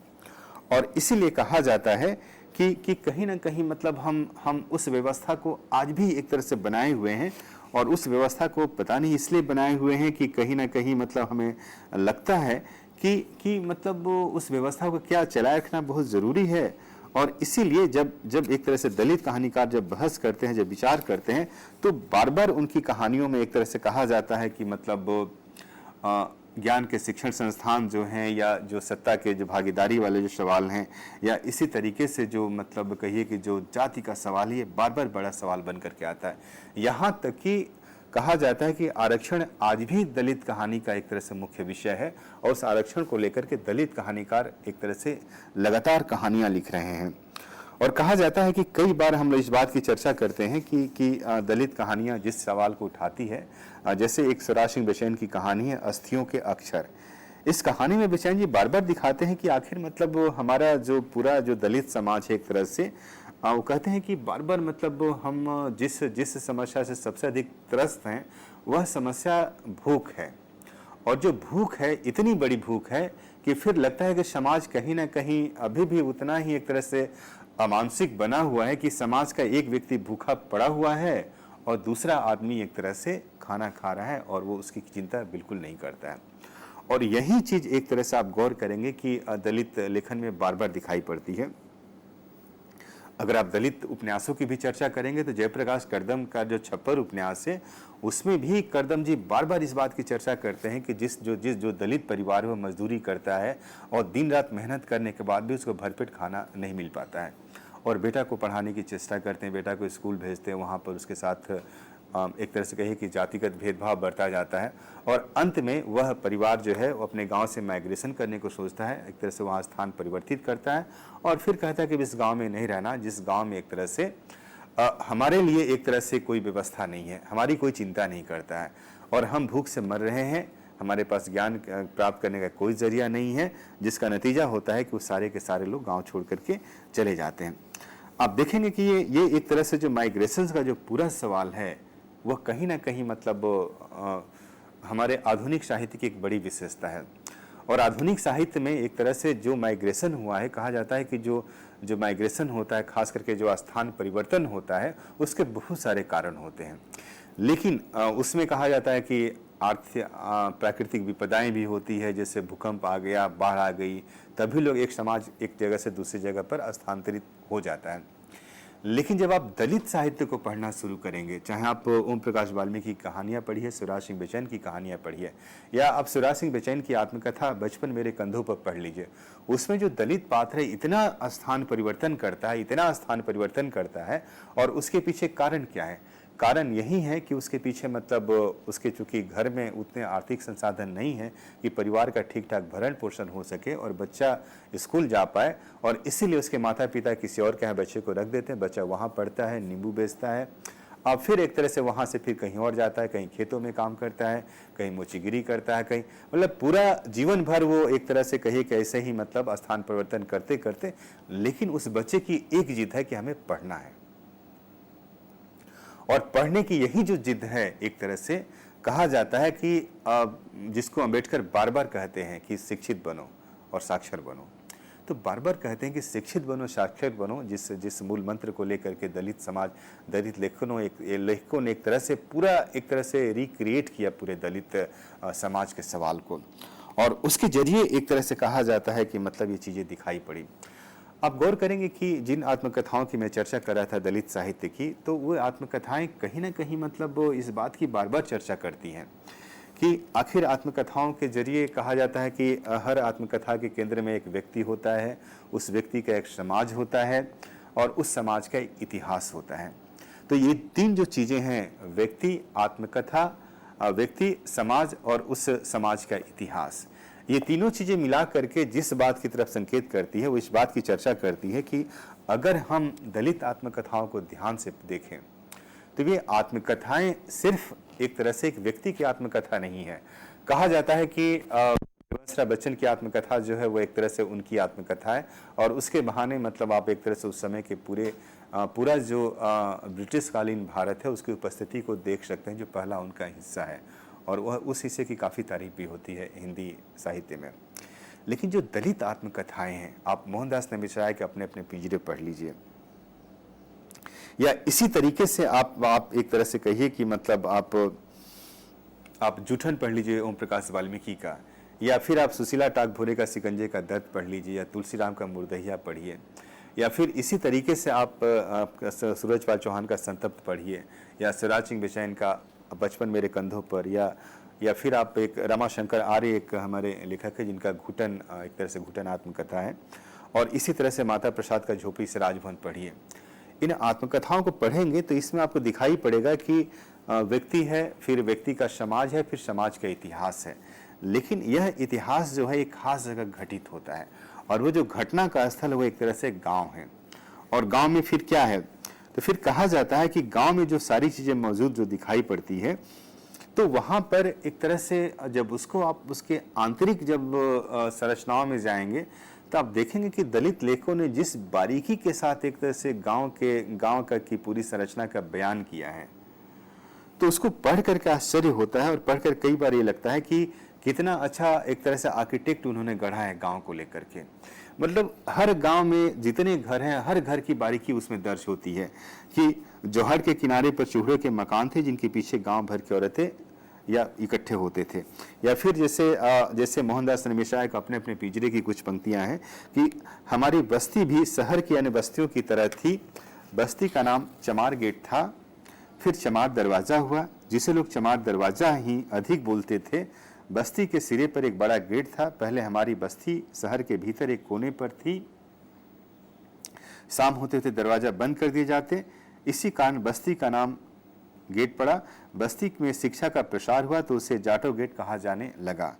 और इसीलिए कहा जाता है कि कहीं ना कहीं मतलब हम उस व्यवस्था को आज भी एक तरह से बनाए हुए हैं, और उस व्यवस्था को पता नहीं इसलिए बनाए हुए हैं कि कहीं ना कहीं मतलब हमें लगता है कि मतलब उस व्यवस्था को क्या चलाए रखना बहुत ज़रूरी है। और इसीलिए जब एक तरह से दलित कहानीकार जब बहस करते हैं, जब विचार करते हैं, तो बार बार उनकी कहानियों में एक तरह से कहा जाता है कि मतलब ज्ञान के शिक्षण संस्थान जो हैं, या जो सत्ता के जो भागीदारी वाले जो सवाल हैं, या इसी तरीके से जो मतलब कहिए कि जो जाति का सवाल है, बार बार बड़ा सवाल बन करके आता है। यहाँ तक कि कहा जाता है कि आरक्षण आज भी दलित कहानी का एक तरह से मुख्य विषय है, और उस आरक्षण को लेकर के दलित कहानीकार एक तरह से लगातार कहानियां लिख रहे हैं। और कहा जाता है कि कई बार हम लोग इस बात की चर्चा करते हैं कि दलित कहानियां जिस सवाल को उठाती है, जैसे एक स्वराज सिंह बेचैन की कहानी है अस्थियों के अक्षर। इस कहानी में बेचैन जी बार बार दिखाते हैं कि आखिर मतलब हमारा जो पूरा जो दलित समाज है एक तरह से वो कहते हैं कि बार बार मतलब हम जिस समस्या से सबसे अधिक त्रस्त हैं वह समस्या भूख है। और जो भूख है इतनी बड़ी भूख है कि फिर लगता है कि समाज कहीं ना कहीं अभी भी उतना ही एक तरह से अमानसिक बना हुआ है कि समाज का एक व्यक्ति भूखा पड़ा हुआ है और दूसरा आदमी एक तरह से खाना खा रहा है और वो उसकी चिंता बिल्कुल नहीं करता है। और यही चीज़ एक तरह से आप गौर करेंगे कि दलित लेखन में बार बार दिखाई पड़ती है। अगर आप दलित उपन्यासों की भी चर्चा करेंगे तो जयप्रकाश कर्दम का जो छप्पर उपन्यास है उसमें भी कर्दम जी बार बार इस बात की चर्चा करते हैं कि जो दलित परिवार में मजदूरी करता है और दिन रात मेहनत करने के बाद भी उसको भरपेट खाना नहीं मिल पाता है, और बेटा को पढ़ाने की चेष्टा करते हैं, बेटा को स्कूल भेजते हैं, वहाँ पर उसके साथ एक तरह से कहिए कि जातिगत भेदभाव बढ़ता जाता है, और अंत में वह परिवार जो है वो अपने गांव से माइग्रेशन करने को सोचता है, एक तरह से वहाँ स्थान परिवर्तित करता है और फिर कहता है कि इस गांव में नहीं रहना जिस गांव में एक तरह से हमारे लिए एक तरह से कोई व्यवस्था नहीं है, हमारी कोई चिंता नहीं करता है और हम भूख से मर रहे हैं, हमारे पास ज्ञान प्राप्त करने का कोई जरिया नहीं है, जिसका नतीजा होता है कि वो सारे के सारे लोग गाँव छोड़ करके चले जाते हैं। आप देखेंगे कि ये एक तरह से जो माइग्रेशन का जो पूरा सवाल है वह कहीं ना कहीं मतलब हमारे आधुनिक साहित्य की एक बड़ी विशेषता है। और आधुनिक साहित्य में एक तरह से जो माइग्रेशन हुआ है, कहा जाता है कि जो माइग्रेशन होता है, खास करके जो स्थान परिवर्तन होता है, उसके बहुत सारे कारण होते हैं। लेकिन उसमें कहा जाता है कि प्राकृतिक विपदाएं भी होती है, जैसे भूकंप आ गया, बाढ़ आ गई, तभी लोग एक समाज एक जगह से दूसरी जगह पर स्थानांतरित हो जाता है। लेकिन जब आप दलित साहित्य को पढ़ना शुरू करेंगे, चाहे आप ओम प्रकाश वाल्मीकि की कहानियाँ पढ़िए, शिवराज सिंह बेचैन की कहानियाँ पढ़िए, या आप शिवराज सिंह बेचैन की आत्मकथा बचपन मेरे कंधों पर पढ़ लीजिए, उसमें जो दलित पात्र है इतना स्थान परिवर्तन करता है, इतना स्थान परिवर्तन करता है। और उसके पीछे कारण क्या है? कारण यही है कि उसके पीछे मतलब उसके चूंकि घर में उतने आर्थिक संसाधन नहीं है कि परिवार का ठीक ठाक भरण पोषण हो सके और बच्चा स्कूल जा पाए, और इसीलिए उसके माता पिता किसी और के यहाँ बच्चे को रख देते हैं, बच्चा वहाँ पढ़ता है, नींबू बेचता है, अब फिर एक तरह से वहाँ से फिर कहीं और जाता है, कहीं खेतों में काम करता है, कहीं मोचीगिरी करता है, कहीं मतलब पूरा जीवन भर वो एक तरह से कहिए कि ऐसे ही मतलब स्थान परिवर्तन करते करते, लेकिन उस बच्चे की एक जिद है कि हमें पढ़ना है। और पढ़ने की यही जो जिद है, एक तरह से कहा जाता है कि जिसको अंबेडकर बार बार कहते हैं कि शिक्षित बनो और साक्षर बनो, तो बार बार कहते हैं कि शिक्षित बनो, साक्षर बनो, जिस मूल मंत्र को लेकर के दलित समाज, दलित लेखकों ने एक तरह से पूरा एक तरह से रिक्रिएट किया पूरे दलित समाज के सवाल को, और उसके जरिए एक तरह से कहा जाता है कि मतलब ये चीज़ें दिखाई पड़ी। आप गौर करेंगे कि जिन आत्मकथाओं की मैं चर्चा कर रहा था दलित साहित्य की, तो वो आत्मकथाएं कहीं ना कहीं मतलब इस बात की बार बार चर्चा करती हैं कि आखिर आत्मकथाओं के जरिए कहा जाता है कि हर आत्मकथा के केंद्र में एक व्यक्ति होता है, उस व्यक्ति का एक समाज होता है और उस समाज का एक इतिहास होता है। तो ये तीन जो चीज़ें हैं, व्यक्ति, आत्मकथा, व्यक्ति, समाज और उस समाज का इतिहास, ये तीनों चीज़ें मिला करके जिस बात की तरफ संकेत करती है वो इस बात की चर्चा करती है कि अगर हम दलित आत्मकथाओं को ध्यान से देखें तो ये आत्मकथाएं सिर्फ एक तरह से एक व्यक्ति की आत्मकथा नहीं है। कहा जाता है कि विभा बच्चन की आत्मकथा जो है वो एक तरह से उनकी आत्मकथा है, और उसके बहाने मतलब आप एक तरह से उस समय के पूरा जो ब्रिटिश कालीन भारत है उसकी उपस्थिति को देख सकते हैं, जो पहला उनका हिस्सा है, और वह उस हिस्से की काफ़ी तारीफ भी होती है हिंदी साहित्य में। लेकिन जो दलित आत्मकथाएं हैं, आप मोहनदास नमिचाय के अपने अपने पिंजरे पढ़ लीजिए, या इसी तरीके से आप एक तरह से कहिए कि मतलब आप जूठन पढ़ लीजिए ओम प्रकाश वाल्मीकि का, या फिर आप सुशीला टाकभोरे का शिकंजे का दर्द पढ़ लीजिए, या तुलसीराम का मुर्दहिया पढ़िए, या फिर इसी तरीके से आप सूरजपाल चौहान का संतप्त पढ़िए, या शिवराज सिंह बेचैन का बचपन मेरे कंधों पर, या फिर आप एक रमाशंकर आर्य एक हमारे लेखक है जिनका घुटन एक तरह से घुटन आत्मकथा है, और इसी तरह से माता प्रसाद का झोपड़ी से राजभवन पढ़िए। इन आत्मकथाओं को पढ़ेंगे तो इसमें आपको दिखाई पड़ेगा कि व्यक्ति है, फिर व्यक्ति का समाज है, फिर समाज का इतिहास है। लेकिन यह इतिहास जो है एक खास जगह घटित होता है, और वो जो घटना का स्थल वो एक तरह से गांव है। और गांव में फिर क्या है, तो फिर कहा जाता है कि गांव में जो सारी चीज़ें मौजूद जो दिखाई पड़ती है, तो वहाँ पर एक तरह से जब उसको आप उसके आंतरिक जब संरचनाओं में जाएंगे तो आप देखेंगे कि दलित लेखकों ने जिस बारीकी के साथ एक तरह से गांव का की पूरी संरचना का बयान किया है, तो उसको पढ़ करके आश्चर्य होता है, और पढ़कर कई बार ये लगता है कि कितना अच्छा एक तरह से आर्किटेक्ट उन्होंने गढ़ा है गांव को लेकर के। मतलब हर गांव में जितने घर हैं, हर घर की बारीकी उसमें दर्ज होती है कि जोहड़ के किनारे पर चूल्हे के मकान थे जिनके पीछे गांव भर की औरतें या इकट्ठे होते थे, या फिर जैसे मोहनदास नमिचाय का अपने अपने पिंजरे की कुछ पंक्तियां हैं कि हमारी बस्ती भी शहर की अन्य बस्तियों की तरह थी, बस्ती का नाम चमार गेट था, फिर चमार दरवाजा हुआ, जिसे लोग चमार दरवाजा ही अधिक बोलते थे। बस्ती के सिरे पर एक बड़ा गेट था, पहले हमारी बस्ती शहर के भीतर एक कोने पर थी, शाम होते होते दरवाजा बंद कर दिए जाते, इसी कारण बस्ती का नाम गेट पड़ा। बस्ती में शिक्षा का प्रसार हुआ तो उसे जाटो गेट कहा जाने लगा।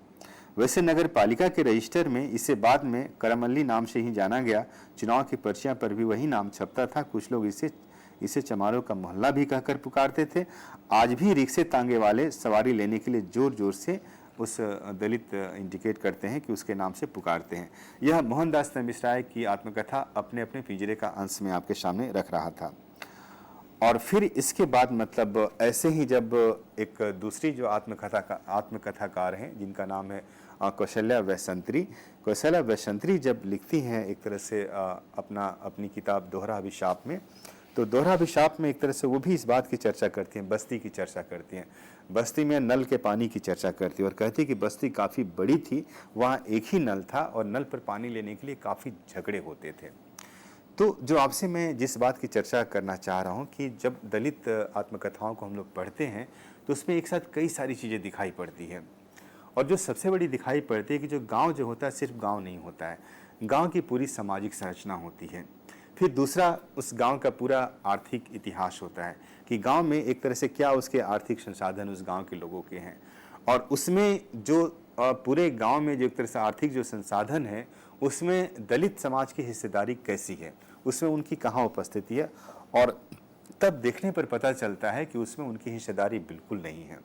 वैसे नगर पालिका के रजिस्टर में इसे बाद में करमल्ली नाम से ही जाना गया, चुनाव की पर्चियां पर भी वही नाम छपता था। कुछ लोग इसे चमारों का मोहल्ला भी कहकर पुकारते थे। आज भी रिक्शे तांगे वाले सवारी लेने के लिए जोर जोर से उस दलित इंडिकेट करते हैं कि उसके नाम से पुकारते हैं। यह मोहनदास नमिचाय की आत्मकथा अपने अपने पिंजरे का अंश में आपके सामने रख रहा था। और फिर इसके बाद मतलब ऐसे ही जब एक दूसरी जो आत्मकथाकार हैं जिनका नाम है कौशल्या वैसंत्री जब लिखती हैं एक तरह से अपनी किताब दोहरा अभिशाप में, तो दोहरा अभिशाप में एक तरह से वो भी इस बात की चर्चा करती हैं, बस्ती की चर्चा करती हैं, बस्ती में नल के पानी की चर्चा करती है और कहती है कि बस्ती काफ़ी बड़ी थी, वहाँ एक ही नल था और नल पर पानी लेने के लिए काफ़ी झगड़े होते थे। तो जो आपसे मैं जिस बात की चर्चा करना चाह रहा हूँ कि जब दलित आत्मकथाओं को हम लोग पढ़ते हैं तो उसमें एक साथ कई सारी चीज़ें दिखाई पड़ती हैं और जो सबसे बड़ी दिखाई पड़ती है कि जो गांव जो होता है सिर्फ गांव नहीं होता है, गांव की पूरी सामाजिक संरचना होती है। फिर दूसरा उस गांव का पूरा आर्थिक इतिहास होता है कि गांव में एक तरह से क्या उसके आर्थिक संसाधन उस गांव के लोगों के हैं और उसमें जो पूरे गांव में जो एक तरह से आर्थिक जो संसाधन है उसमें दलित समाज की हिस्सेदारी कैसी है, उसमें उनकी कहाँ उपस्थिति है। और तब देखने पर पता चलता है कि उसमें उनकी हिस्सेदारी बिल्कुल नहीं है।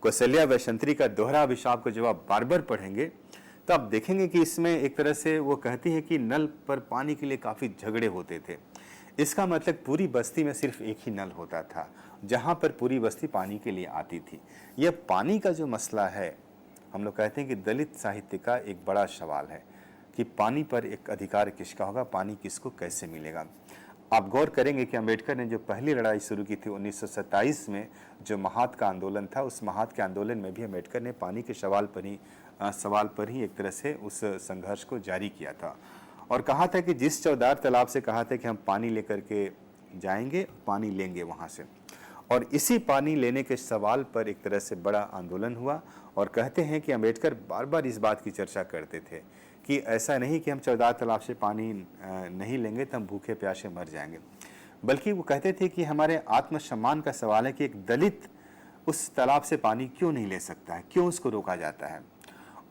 कौशल्या वैशंतरी का दोहरा अभिशाप को जब आप बार बार पढ़ेंगे तो आप देखेंगे कि इसमें एक तरह से वो कहती है कि नल पर पानी के लिए काफ़ी झगड़े होते थे। इसका मतलब पूरी बस्ती में सिर्फ एक ही नल होता था जहाँ पर पूरी बस्ती पानी के लिए आती थी। यह पानी का जो मसला है, हम लोग कहते हैं कि दलित साहित्य का एक बड़ा सवाल है कि पानी पर एक अधिकार किसका होगा, पानी किसको कैसे मिलेगा। आप गौर करेंगे कि अम्बेडकर ने जो पहली लड़ाई शुरू की थी 1927 में, जो महात का आंदोलन था, उस महात के आंदोलन में भी अम्बेडकर ने पानी के सवाल पर ही एक तरह से उस संघर्ष को जारी किया था और कहा था कि जिस चौदार तालाब से कहा था कि हम पानी लेकर के जाएंगे, पानी लेंगे वहाँ से। और इसी पानी लेने के सवाल पर एक तरह से बड़ा आंदोलन हुआ और कहते हैं कि अम्बेडकर बार बार इस बात की चर्चा करते थे कि ऐसा नहीं कि हम चौदार तालाब से पानी नहीं लेंगे तो हम भूखे प्यासे मर जाएंगे, बल्कि वो कहते थे कि हमारे आत्मसम्मान का सवाल है कि एक दलित उस तालाब से पानी क्यों नहीं ले सकता है, क्यों उसको रोका जाता है।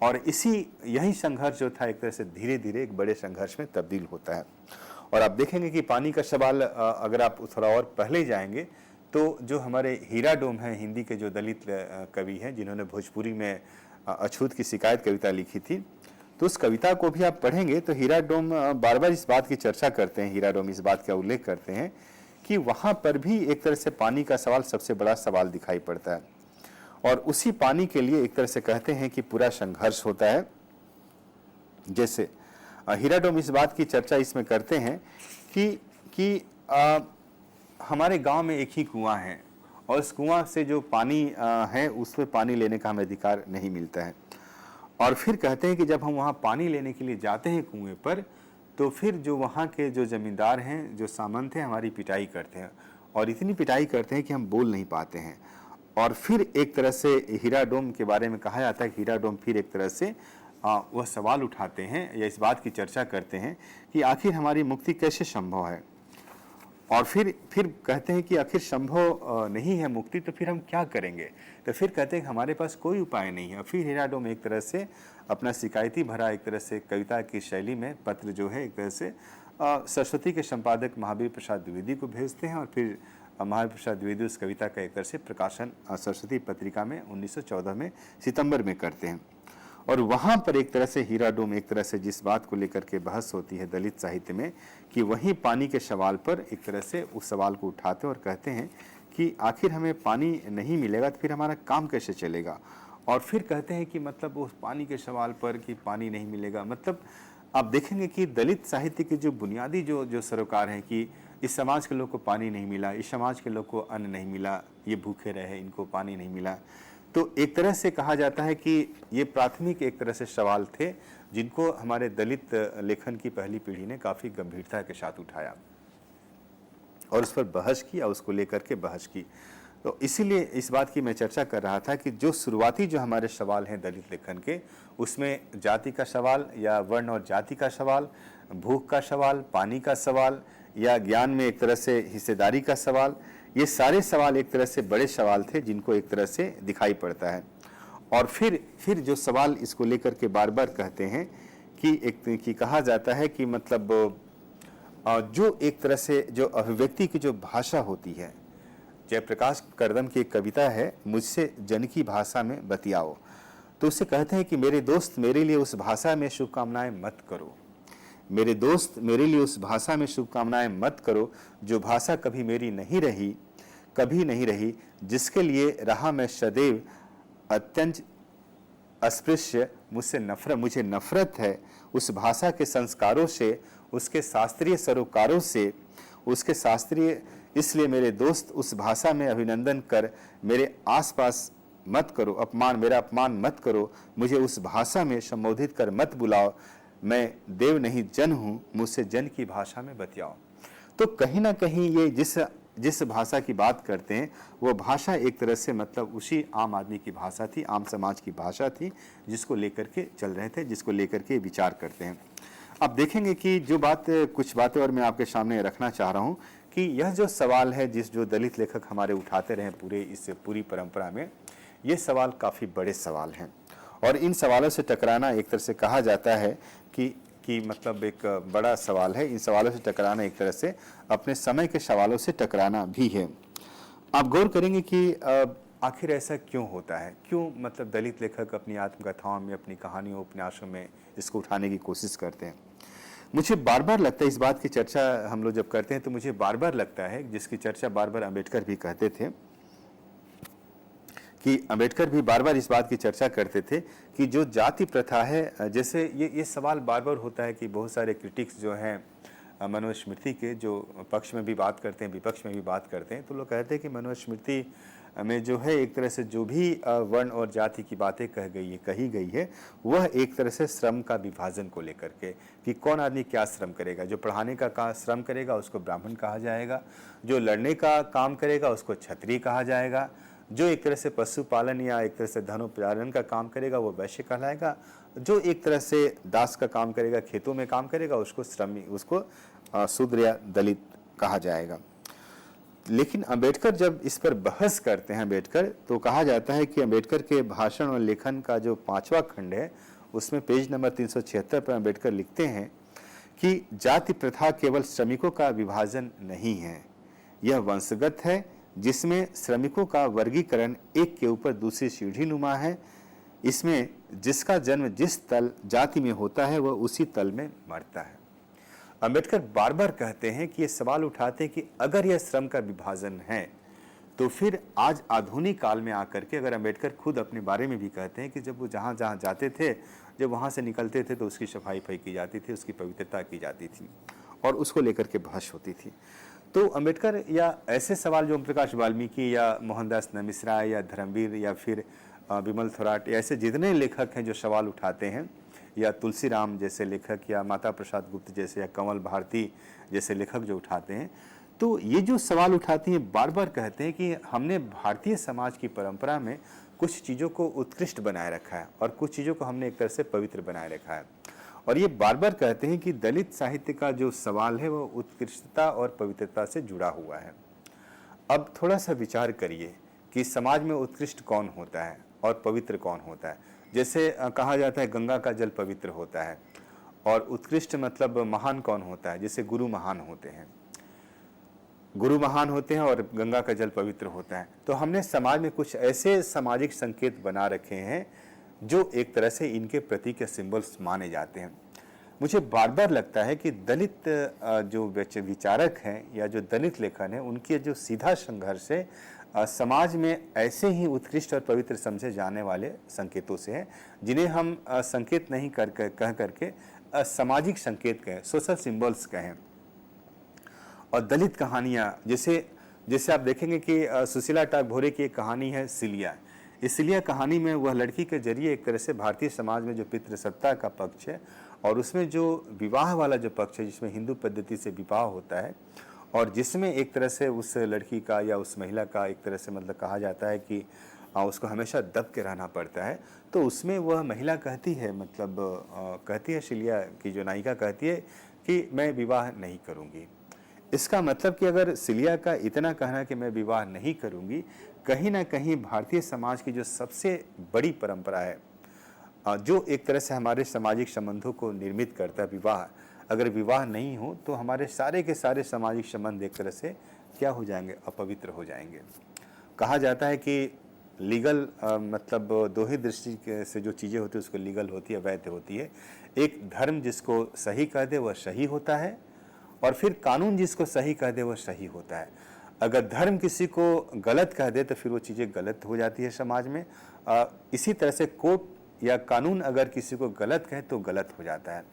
और यही संघर्ष जो था एक तरह से धीरे धीरे एक बड़े संघर्ष में तब्दील होता है। और आप देखेंगे कि पानी का सवाल अगर आप थोड़ा और पहले जाएंगे तो जो हमारे हीरा डोम हैं, हिंदी के जो दलित कवि हैं जिन्होंने भोजपुरी में अछूत की शिकायत कविता लिखी थी, तो उस कविता को भी आप पढ़ेंगे तो हीरा डोम बार बार इस बात की चर्चा करते हैं, हीरा डोम इस बात का उल्लेख करते हैं कि वहाँ पर भी एक तरह से पानी का सवाल सबसे बड़ा सवाल दिखाई पड़ता है और उसी पानी के लिए एक तरह से कहते हैं कि पूरा संघर्ष होता है। जैसे हीरा डोम इस बात की चर्चा इसमें करते हैं कि हमारे गांव में एक ही कुआं है और उस कुआं से जो पानी है उसमें पानी लेने का हमें अधिकार नहीं मिलता है। और फिर कहते हैं कि जब हम वहाँ पानी लेने के लिए जाते हैं कुएं पर तो फिर जो वहाँ के जो जमींदार हैं, जो सामंत हैं, हमारी पिटाई करते हैं और इतनी पिटाई करते हैं कि हम बोल नहीं पाते हैं। और फिर एक तरह से हीरा डोम के बारे में कहा जाता है कि हीरा डोम फिर एक तरह से वह सवाल उठाते हैं या इस बात की चर्चा करते हैं कि आखिर हमारी मुक्ति कैसे संभव है। और फिर कहते हैं कि आखिर संभव नहीं है मुक्ति तो फिर हम क्या करेंगे, तो फिर कहते हैं कि हमारे पास कोई उपाय नहीं है। फिर हीरा डोम एक तरह से अपना शिकायती भरा एक तरह से कविता की शैली में पत्र जो है एक तरह से सरस्वती के संपादक महावीर प्रसाद द्विवेदी को भेजते हैं और फिर महावीर प्रसाद द्विवेदी उस कविता का एक तरह से प्रकाशन सरस्वती पत्रिका में 1914 में सितंबर में करते हैं। और वहाँ पर एक तरह से हीरा डोम एक तरह से जिस बात को लेकर के बहस होती है दलित साहित्य में कि वहीं पानी के सवाल पर एक तरह से उस सवाल को उठाते और कहते हैं कि आखिर हमें पानी नहीं मिलेगा तो फिर हमारा काम कैसे चलेगा। और फिर कहते हैं कि मतलब उस पानी के सवाल पर कि पानी नहीं मिलेगा, मतलब आप देखेंगे कि दलित साहित्य के जो बुनियादी जो सरोकार हैं कि इस समाज के लोग को पानी नहीं मिला, इस समाज के लोग को अन्न नहीं मिला, ये भूखे रहे, इनको पानी नहीं मिला, तो एक तरह से कहा जाता है कि ये प्राथमिक एक तरह से सवाल थे जिनको हमारे दलित लेखन की पहली पीढ़ी ने काफ़ी गंभीरता के साथ उठाया और उस पर बहस की और उसको लेकर के बहस की। तो इसीलिए इस बात की मैं चर्चा कर रहा था कि जो शुरुआती जो हमारे सवाल हैं दलित लेखन के, उसमें जाति का सवाल या वर्ण और जाति का सवाल, भूख का सवाल, पानी का सवाल या ज्ञान में एक तरह से हिस्सेदारी का सवाल, ये सारे सवाल एक तरह से बड़े सवाल थे जिनको एक तरह से दिखाई पड़ता है। और फिर जो सवाल इसको लेकर के बार बार कहते हैं कि कहा जाता है कि मतलब जो एक तरह से जो अभिव्यक्ति की जो भाषा होती है, जयप्रकाश करदम की एक कविता है, मुझसे जन की भाषा में बतियाओ, तो उससे कहते हैं कि मेरे दोस्त मेरे लिए उस भाषा में शुभकामनाएं मत करो, मेरे दोस्त मेरे लिए उस भाषा में शुभकामनाएं मत करो जो भाषा कभी मेरी नहीं रही, कभी नहीं रही, जिसके लिए रहा मैं सदैव अत्यंत अस्पृश्य, मुझे नफरत है उस भाषा के संस्कारों से, उसके शास्त्रीय सरोकारों से, उसके शास्त्रीय, इसलिए मेरे दोस्त उस भाषा में अभिनंदन कर मेरे आसपास मत करो, मेरा अपमान मत करो, मुझे उस भाषा में संबोधित कर मत बुलाओ, मैं देव नहीं जन हूँ, मुझसे जन की भाषा में बतियाओ। तो कहीं ना कहीं ये जिस भाषा की बात करते हैं वो भाषा एक तरह से मतलब उसी आम आदमी की भाषा थी, आम समाज की भाषा थी, जिसको लेकर के चल रहे थे, जिसको लेकर के विचार करते हैं। अब देखेंगे कि कुछ बातें और मैं आपके सामने रखना चाह रहा हूँ कि यह जो सवाल है जो दलित लेखक हमारे उठाते रहे पूरी परंपरा में, ये सवाल काफ़ी बड़े सवाल हैं और इन सवालों से टकराना एक तरह से कहा जाता है कि मतलब एक बड़ा सवाल है। इन सवालों से टकराना एक तरह से अपने समय के सवालों से टकराना भी है। आप गौर करेंगे कि आखिर ऐसा क्यों होता है, क्यों मतलब दलित लेखक अपनी आत्मकथाओं में, अपनी कहानियों, उपन्यासों में इसको उठाने की कोशिश करते हैं। मुझे बार बार लगता है, इस बात की चर्चा हम लोग जब करते हैं तो मुझे बार बार लगता है, जिसकी चर्चा बार बार अम्बेडकर भी कहते थे, कि अम्बेडकर भी बार बार इस बात की चर्चा करते थे कि जो जाति प्रथा है, जैसे ये सवाल बार बार होता है कि बहुत सारे क्रिटिक्स जो हैं मनुस्मृति के, जो पक्ष में भी बात करते हैं, विपक्ष में भी बात करते हैं, तो लोग कहते हैं कि मनुस्मृति में जो है एक तरह से जो भी वर्ण और जाति की बातें कही गई है वह एक तरह से श्रम का विभाजन को लेकर के, कि कौन आदमी क्या श्रम करेगा। जो पढ़ाने का श्रम करेगा उसको ब्राह्मण कहा जाएगा, जो लड़ने का काम करेगा उसको क्षत्रिय कहा जाएगा, जो एक तरह से पशुपालन या एक तरह से धनोपार्जन का काम करेगा वो वैश्य कहलाएगा, जो एक तरह से दास का काम करेगा, खेतों में काम करेगा, उसको शूद्र या दलित कहा जाएगा। लेकिन अम्बेडकर जब इस पर बहस करते हैं तो कहा जाता है कि अम्बेडकर के भाषण और लेखन का जो 5वां खंड है उसमें पेज नंबर 376 पर अम्बेडकर लिखते हैं कि जाति प्रथा केवल श्रमिकों का विभाजन नहीं है, यह वंशगत है, जिसमें श्रमिकों का वर्गीकरण एक के ऊपर दूसरी सीढ़ी नुमा है। इसमें जिसका जन्म जिस तल जाति में होता है वह उसी तल में मरता है। अम्बेडकर बार बार कहते हैं कि ये सवाल उठाते हैं कि अगर यह श्रम का विभाजन है तो फिर आज आधुनिक काल में आकर के, अगर अम्बेडकर खुद अपने बारे में भी कहते हैं कि जब वो जहाँ जाते थे, जब वहाँ से निकलते थे तो उसकी सफाई की जाती थी, उसकी पवित्रता की जाती थी और उसको लेकर के बहस होती थी। तो अम्बेडकर या ऐसे सवाल जो ओम प्रकाश वाल्मीकि या मोहनदास मिश्रा या धर्मवीर या फिर विमल थोराट, ऐसे जितने लेखक हैं जो सवाल उठाते हैं, या तुलसीराम जैसे लेखक या माता प्रसाद गुप्त जैसे या कमल भारती जैसे लेखक जो उठाते हैं, तो ये जो सवाल उठाती हैं बार बार कहते हैं कि हमने भारतीय समाज की परंपरा में कुछ चीज़ों को उत्कृष्ट बनाए रखा है और कुछ चीज़ों को हमने एक तरह से पवित्र बनाए रखा है। और ये बार बार कहते हैं कि दलित साहित्य का जो सवाल है वो उत्कृष्टता और पवित्रता से जुड़ा हुआ है। अब थोड़ा सा विचार करिए कि समाज में उत्कृष्ट कौन होता है और पवित्र कौन होता है। जैसे कहा जाता है गंगा का जल पवित्र होता है, और उत्कृष्ट मतलब महान कौन होता है, जैसे गुरु महान होते हैं, गुरु महान होते हैं और गंगा का जल पवित्र होता है। तो हमने समाज में कुछ ऐसे सामाजिक संकेत बना रखे हैं जो एक तरह से इनके प्रतीक के सिंबल्स माने जाते हैं। मुझे बार बार लगता है कि दलित जो विचारक हैं या जो दलित लेखन है, उनके जो सीधा संघर्ष है समाज में ऐसे ही उत्कृष्ट और पवित्र समझे जाने वाले संकेतों से है, जिन्हें हम संकेत नहीं कह करके सामाजिक संकेत कहें, सोशल सिंबल्स कहें। और दलित कहानियाँ, जैसे आप देखेंगे कि सुशीला टागभोरे की एक कहानी है सिलिया। इस सिलिया कहानी में वह लड़की के जरिए एक तरह से भारतीय समाज में जो पितृसत्ता का पक्ष है और उसमें जो विवाह वाला जो पक्ष है, जिसमें हिंदू पद्धति से विवाह होता है और जिसमें एक तरह से उस लड़की का या उस महिला का एक तरह से मतलब कहा जाता है कि उसको हमेशा दब के रहना पड़ता है, तो उसमें वह महिला कहती है, मतलब कहती है, सिलिया की जो नायिका कहती है कि मैं विवाह नहीं करूँगी। इसका मतलब कि अगर सिलिया का इतना कहना कि मैं विवाह नहीं करूँगी, कहीं ना कहीं भारतीय समाज की जो सबसे बड़ी परंपरा है, जो एक तरह से हमारे सामाजिक संबंधों को निर्मित करता है, विवाह, अगर विवाह नहीं हो तो हमारे सारे के सारे सामाजिक संबंध एक तरह से क्या हो जाएंगे, अपवित्र हो जाएंगे। कहा जाता है कि लीगल मतलब दो ही दृष्टि से जो चीज़ें होती है उसको लीगल होती है, वैध होती है। एक धर्म जिसको सही कह दे वह सही होता है, और फिर कानून जिसको सही कह दे वह सही होता है। अगर धर्म किसी को गलत कह दे तो फिर वो चीज़ें गलत हो जाती है समाज में। इसी तरह से कोर्ट या कानून अगर किसी को गलत कहे तो गलत हो जाता है।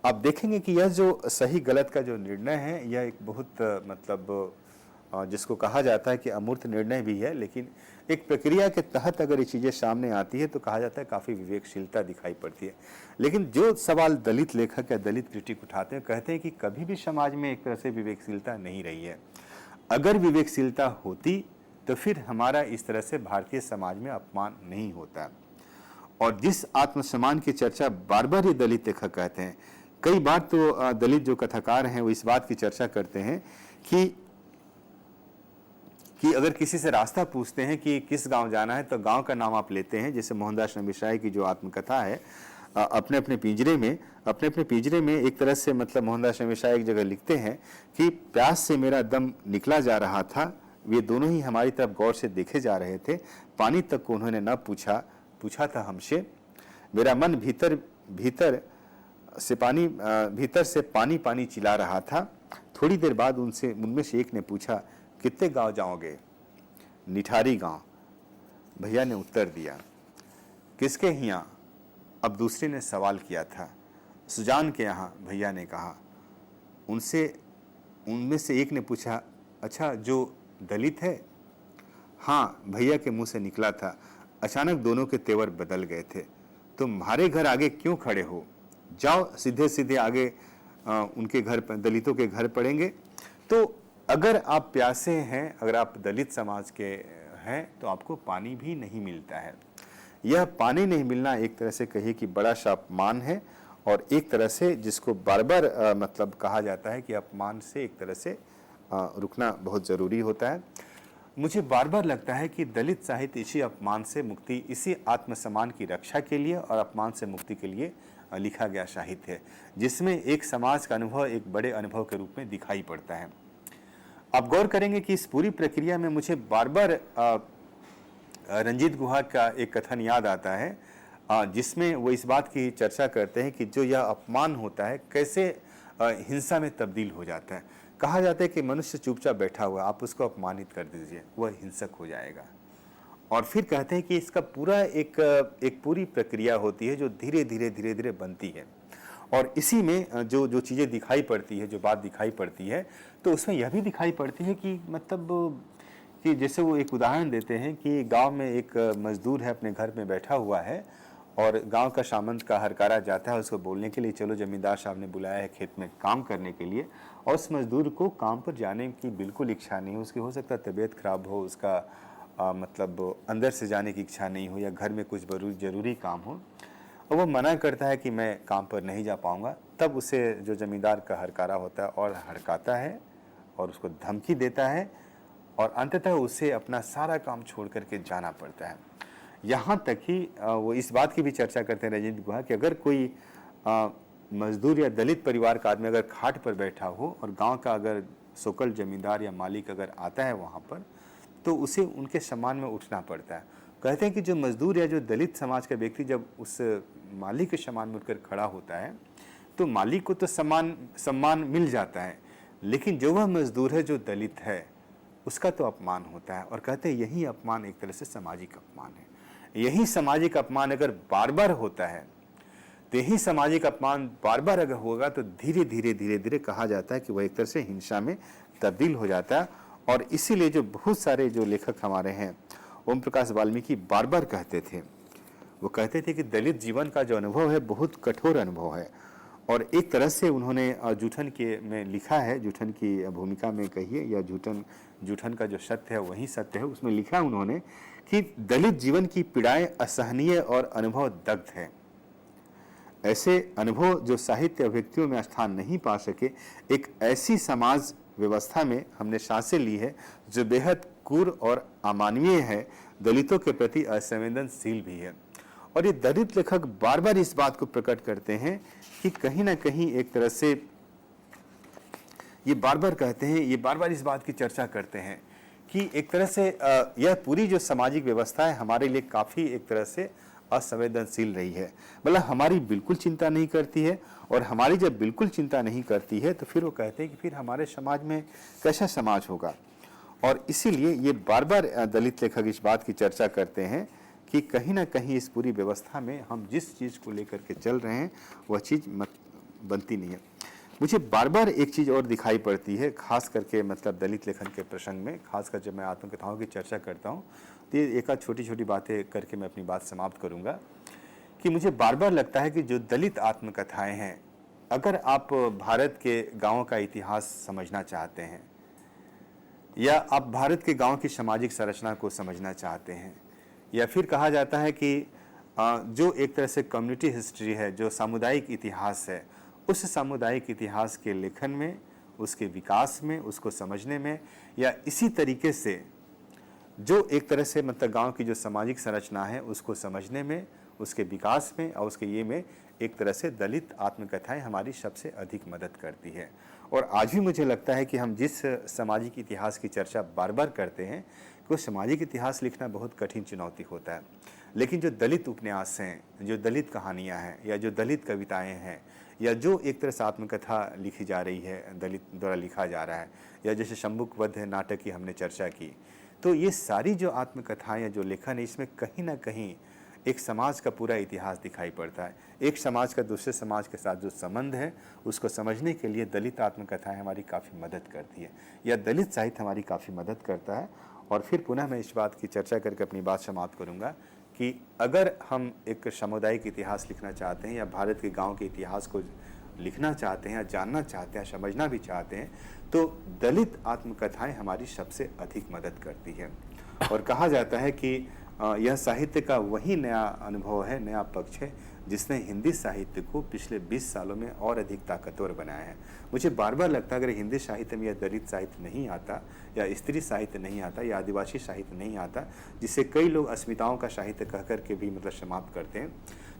आप देखेंगे कि यह जो सही गलत का जो निर्णय है, यह एक बहुत मतलब जिसको कहा जाता है कि अमूर्त निर्णय भी है, लेकिन एक प्रक्रिया के तहत अगर ये चीज़ें सामने आती है तो कहा जाता है काफ़ी विवेकशीलता दिखाई पड़ती है। लेकिन जो सवाल दलित लेखक या दलित क्रिटिक उठाते हैं, कहते हैं कि कभी भी समाज में एक तरह से विवेकशीलता नहीं रही है। अगर विवेकशीलता होती तो फिर हमारा इस तरह से भारतीय समाज में अपमान नहीं होता। और जिस आत्मसम्मान की चर्चा बार बार ये दलित लेखक कहते हैं, कई बार तो दलित जो कथाकार हैं वो इस बात की चर्चा करते हैं कि अगर किसी से रास्ता पूछते हैं कि किस गांव जाना है तो गांव का नाम आप लेते हैं। जैसे मोहनदास नबीशाही की जो आत्मकथा है, अपने अपने पिंजरे में एक तरह से मतलब मोहनदास नबीशाही एक जगह लिखते हैं कि प्यास से मेरा दम निकला जा रहा था, वे दोनों ही हमारी तरफ गौर से देखे जा रहे थे, पानी तक को उन्होंने न पूछा था हमसे, मेरा मन भीतर से पानी पानी चिल्ला रहा था। थोड़ी देर बाद उनमें से एक ने पूछा, कितने गांव जाओगे? निठारी गांव, भैया ने उत्तर दिया। किसके यहाँ? अब दूसरे ने सवाल किया था। सुजान के यहाँ, भैया ने कहा। उनमें से एक ने पूछा, अच्छा जो दलित है? हाँ, भैया के मुंह से निकला था। अचानक दोनों के तेवर बदल गए थे। तुम्हारे घर आगे क्यों खड़े हो? जाओ सीधे सीधे आगे, उनके घर पर, दलितों के घर पड़ेंगे। तो अगर आप प्यासे हैं, अगर आप दलित समाज के हैं तो आपको पानी भी नहीं मिलता है। यह पानी नहीं मिलना एक तरह से कहिए कि बड़ा सा अपमान है, और एक तरह से जिसको बार बार मतलब कहा जाता है कि अपमान से एक तरह से रुकना बहुत ज़रूरी होता है। मुझे बार बार लगता है कि दलित साहित्य इसी अपमान से मुक्ति, इसी आत्मसम्मान की रक्षा के लिए और अपमान से मुक्ति के लिए लिखा गया साहित्य है, जिसमें एक समाज का अनुभव एक बड़े अनुभव के रूप में दिखाई पड़ता है। आप गौर करेंगे कि इस पूरी प्रक्रिया में मुझे बार बार रंजीत गुहा का एक कथन याद आता है, जिसमें वो इस बात की चर्चा करते हैं कि जो यह अपमान होता है कैसे हिंसा में तब्दील हो जाता है। कहा जाता है कि मनुष्य चुपचाप बैठा हुआ, आप उसको अपमानित कर दीजिए, वह हिंसक हो जाएगा। और फिर कहते हैं कि इसका पूरा एक पूरी प्रक्रिया होती है जो धीरे धीरे बनती है। और इसी में जो चीज़ें दिखाई पड़ती है, जो बात दिखाई पड़ती है, तो उसमें यह भी दिखाई पड़ती है कि मतलब कि जैसे वो एक उदाहरण देते हैं कि गांव में एक मजदूर है, अपने घर में बैठा हुआ है, और गांव का सामंत का हरकारा जाता है उसको बोलने के लिए, चलो जमींदार साहब ने बुलाया है खेत में काम करने के लिए। और उस मजदूर को काम पर जाने की बिल्कुल इच्छा नहीं हो, उसकी हो सकता है तबीयत खराब हो, उसका मतलब अंदर से जाने की इच्छा नहीं हो, या घर में कुछ जरूरी काम हो, और वो मना करता है कि मैं काम पर नहीं जा पाऊँगा। तब उसे जो जमींदार का हरकारा होता है और हड़काता है और उसको धमकी देता है, और अंततः उसे अपना सारा काम छोड़ करके जाना पड़ता है। यहाँ तक कि वो इस बात की भी चर्चा करते हैं रंजीत गुहा कि अगर कोई मजदूर या दलित परिवार का आदमी अगर खाट पर बैठा हो और गांव का अगर सोकल जमींदार या मालिक अगर आता है वहाँ पर, तो उसे उनके सम्मान में उठना पड़ता है। कहते हैं कि जो मजदूर या जो दलित समाज का व्यक्ति जब उस मालिक के सम्मान में उठकर खड़ा होता है तो मालिक को तो सम्मान मिल जाता है, लेकिन जो वह मजदूर है जो दलित है उसका तो अपमान होता है। और कहते हैं यही अपमान एक तरह से सामाजिक अपमान है। यही सामाजिक अपमान अगर बार बार होता है, तो यही सामाजिक अपमान बार बार अगर होगा तो धीरे धीरे कहा जाता है कि वह एक तरह से हिंसा में तब्दील हो जाता है। और इसीलिए जो बहुत सारे जो लेखक हमारे हैं, ओम प्रकाश वाल्मीकि बार बार कहते थे, वो कहते थे कि दलित जीवन का जो अनुभव है बहुत कठोर अनुभव है। और एक तरह से उन्होंने जूठन के में लिखा है, जूठन की भूमिका में कहिए या जूठन का जो सत्य है वही सत्य है, उसमें लिखा है उन्होंने कि दलित जीवन की पीड़ाएं असहनीय और अनुभव दग्ध है। ऐसे अनुभव जो साहित्य अभिव्यक्तियों में स्थान नहीं पा सके, एक ऐसी समाज व्यवस्था में हमने सांसें ली है जो बेहद क्रूर और अमानवीय है, दलितों के प्रति असंवेदनशील भी है। और ये दलित लेखक बार बार इस बात को प्रकट करते हैं कि कहीं ना कहीं एक तरह से ये बार बार कहते हैं, ये बार बार इस बात की चर्चा करते हैं कि एक तरह से यह पूरी जो सामाजिक व्यवस्था है हमारे लिए काफ़ी एक तरह से असंवेदनशील रही है। मतलब हमारी बिल्कुल चिंता नहीं करती है, और हमारी जब बिल्कुल चिंता नहीं करती है तो फिर वो कहते हैं कि फिर हमारे समाज में कैसा समाज होगा। और इसीलिए ये बार बार दलित लेखक इस बात की चर्चा करते हैं कि कहीं ना कहीं इस पूरी व्यवस्था में हम जिस चीज़ को लेकर के चल रहे हैं वह चीज़ बनती नहीं है। मुझे बार बार एक चीज़ और दिखाई पड़ती है, खास करके मतलब दलित लेखन के प्रसंग में, खासकर जब मैं आत्मकथाओं की चर्चा करता हूँ, तो ये एक आध छोटी छोटी बातें करके मैं अपनी बात समाप्त करूँगा कि मुझे बार बार लगता है कि जो दलित आत्मकथाएं हैं, अगर आप भारत के गाँव का इतिहास समझना चाहते हैं या आप भारत के गांव की सामाजिक संरचना को समझना चाहते हैं, या फिर कहा जाता है कि जो एक तरह से कम्युनिटी हिस्ट्री है, जो सामुदायिक इतिहास है, उस सामुदायिक इतिहास के लेखन में, उसके विकास में, उसको समझने में, या इसी तरीके से जो एक तरह से मतलब गांव की जो सामाजिक संरचना है उसको समझने में, उसके विकास में और उसके ये में एक तरह से दलित आत्मकथाएं हमारी सबसे अधिक मदद करती है। और आज भी मुझे लगता है कि हम जिस सामाजिक इतिहास की चर्चा बार बार करते हैं कि वो सामाजिक इतिहास लिखना बहुत कठिन चुनौती होता है, लेकिन जो दलित उपन्यास हैं, जो दलित कहानियाँ हैं, या जो दलित कविताएँ हैं, या जो एक तरह से आत्मकथा लिखी जा रही है, दलित द्वारा लिखा जा रहा है, या जैसे शंभुक वध नाटक की हमने चर्चा की, तो ये सारी जो आत्मकथाएँ या जो लेखन है, इसमें कहीं ना कहीं एक समाज का पूरा इतिहास दिखाई पड़ता है। एक समाज का दूसरे समाज के साथ जो संबंध है उसको समझने के लिए दलित आत्मकथाएं हमारी काफ़ी मदद करती है, या दलित साहित्य हमारी काफ़ी मदद करता है। और फिर पुनः मैं इस बात की चर्चा करके अपनी बात समाप्त करूंगा कि अगर हम एक सामुदायिक इतिहास लिखना चाहते हैं या भारत के गाँव के इतिहास को लिखना चाहते हैं, या जानना चाहते हैं, समझना भी चाहते हैं, तो दलित आत्मकथाएं हमारी सबसे अधिक मदद करती है। और कहा जाता है कि यह साहित्य का वही नया अनुभव है, नया पक्ष है, जिसने हिंदी साहित्य को पिछले 20 सालों में और अधिक ताकतवर बनाया है। मुझे बार बार लगता है अगर हिंदी साहित्य में यह दलित साहित्य नहीं आता, या स्त्री साहित्य नहीं आता, या आदिवासी साहित्य नहीं आता, जिसे कई लोग अस्मिताओं का साहित्य कह कर के भी मतलब समाप्त करते हैं,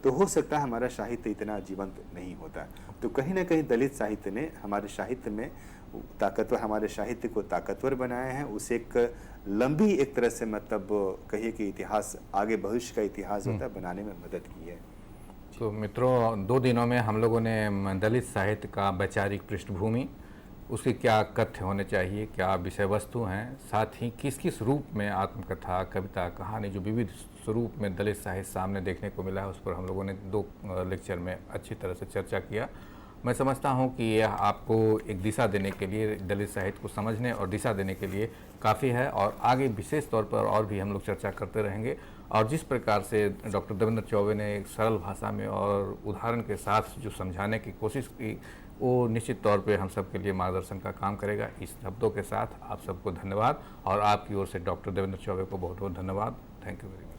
तो हो सकता है हमारा साहित्य इतना जीवंत नहीं होता। तो कहीं ना कहीं दलित साहित्य ने हमारे साहित्य में ताकतवर, हमारे साहित्य को ताकतवर बनाया है, उसे एक लंबी एक तरह से मतलब कहिए कि इतिहास, आगे भविष्य का इतिहास होता है, बनाने में मदद की है। तो मित्रों, 2 दिनों में हम लोगों ने दलित साहित्य का वैचारिक पृष्ठभूमि, उसके क्या तथ्य होने चाहिए, क्या विषय वस्तु हैं, साथ ही किस किस रूप में आत्मकथा, कविता, कहानी, जो विविध स्वरूप में दलित साहित्य सामने देखने को मिला है, उस पर हम लोगों ने 2 लेक्चर में अच्छी तरह से चर्चा किया। मैं समझता हूं कि यह आपको एक दिशा देने के लिए, दलित साहित्य को समझने और दिशा देने के लिए काफ़ी है, और आगे विशेष तौर पर और भी हम लोग चर्चा करते रहेंगे। और जिस प्रकार से डॉक्टर देवेंद्र चौबे ने एक सरल भाषा में और उदाहरण के साथ जो समझाने की कोशिश की, वो निश्चित तौर पे हम सब के लिए मार्गदर्शन का काम करेगा। इस शब्दों के साथ आप सबको धन्यवाद, और आपकी ओर से डॉक्टर देवेंद्र चौबे को बहुत बहुत धन्यवाद। Thank you very much.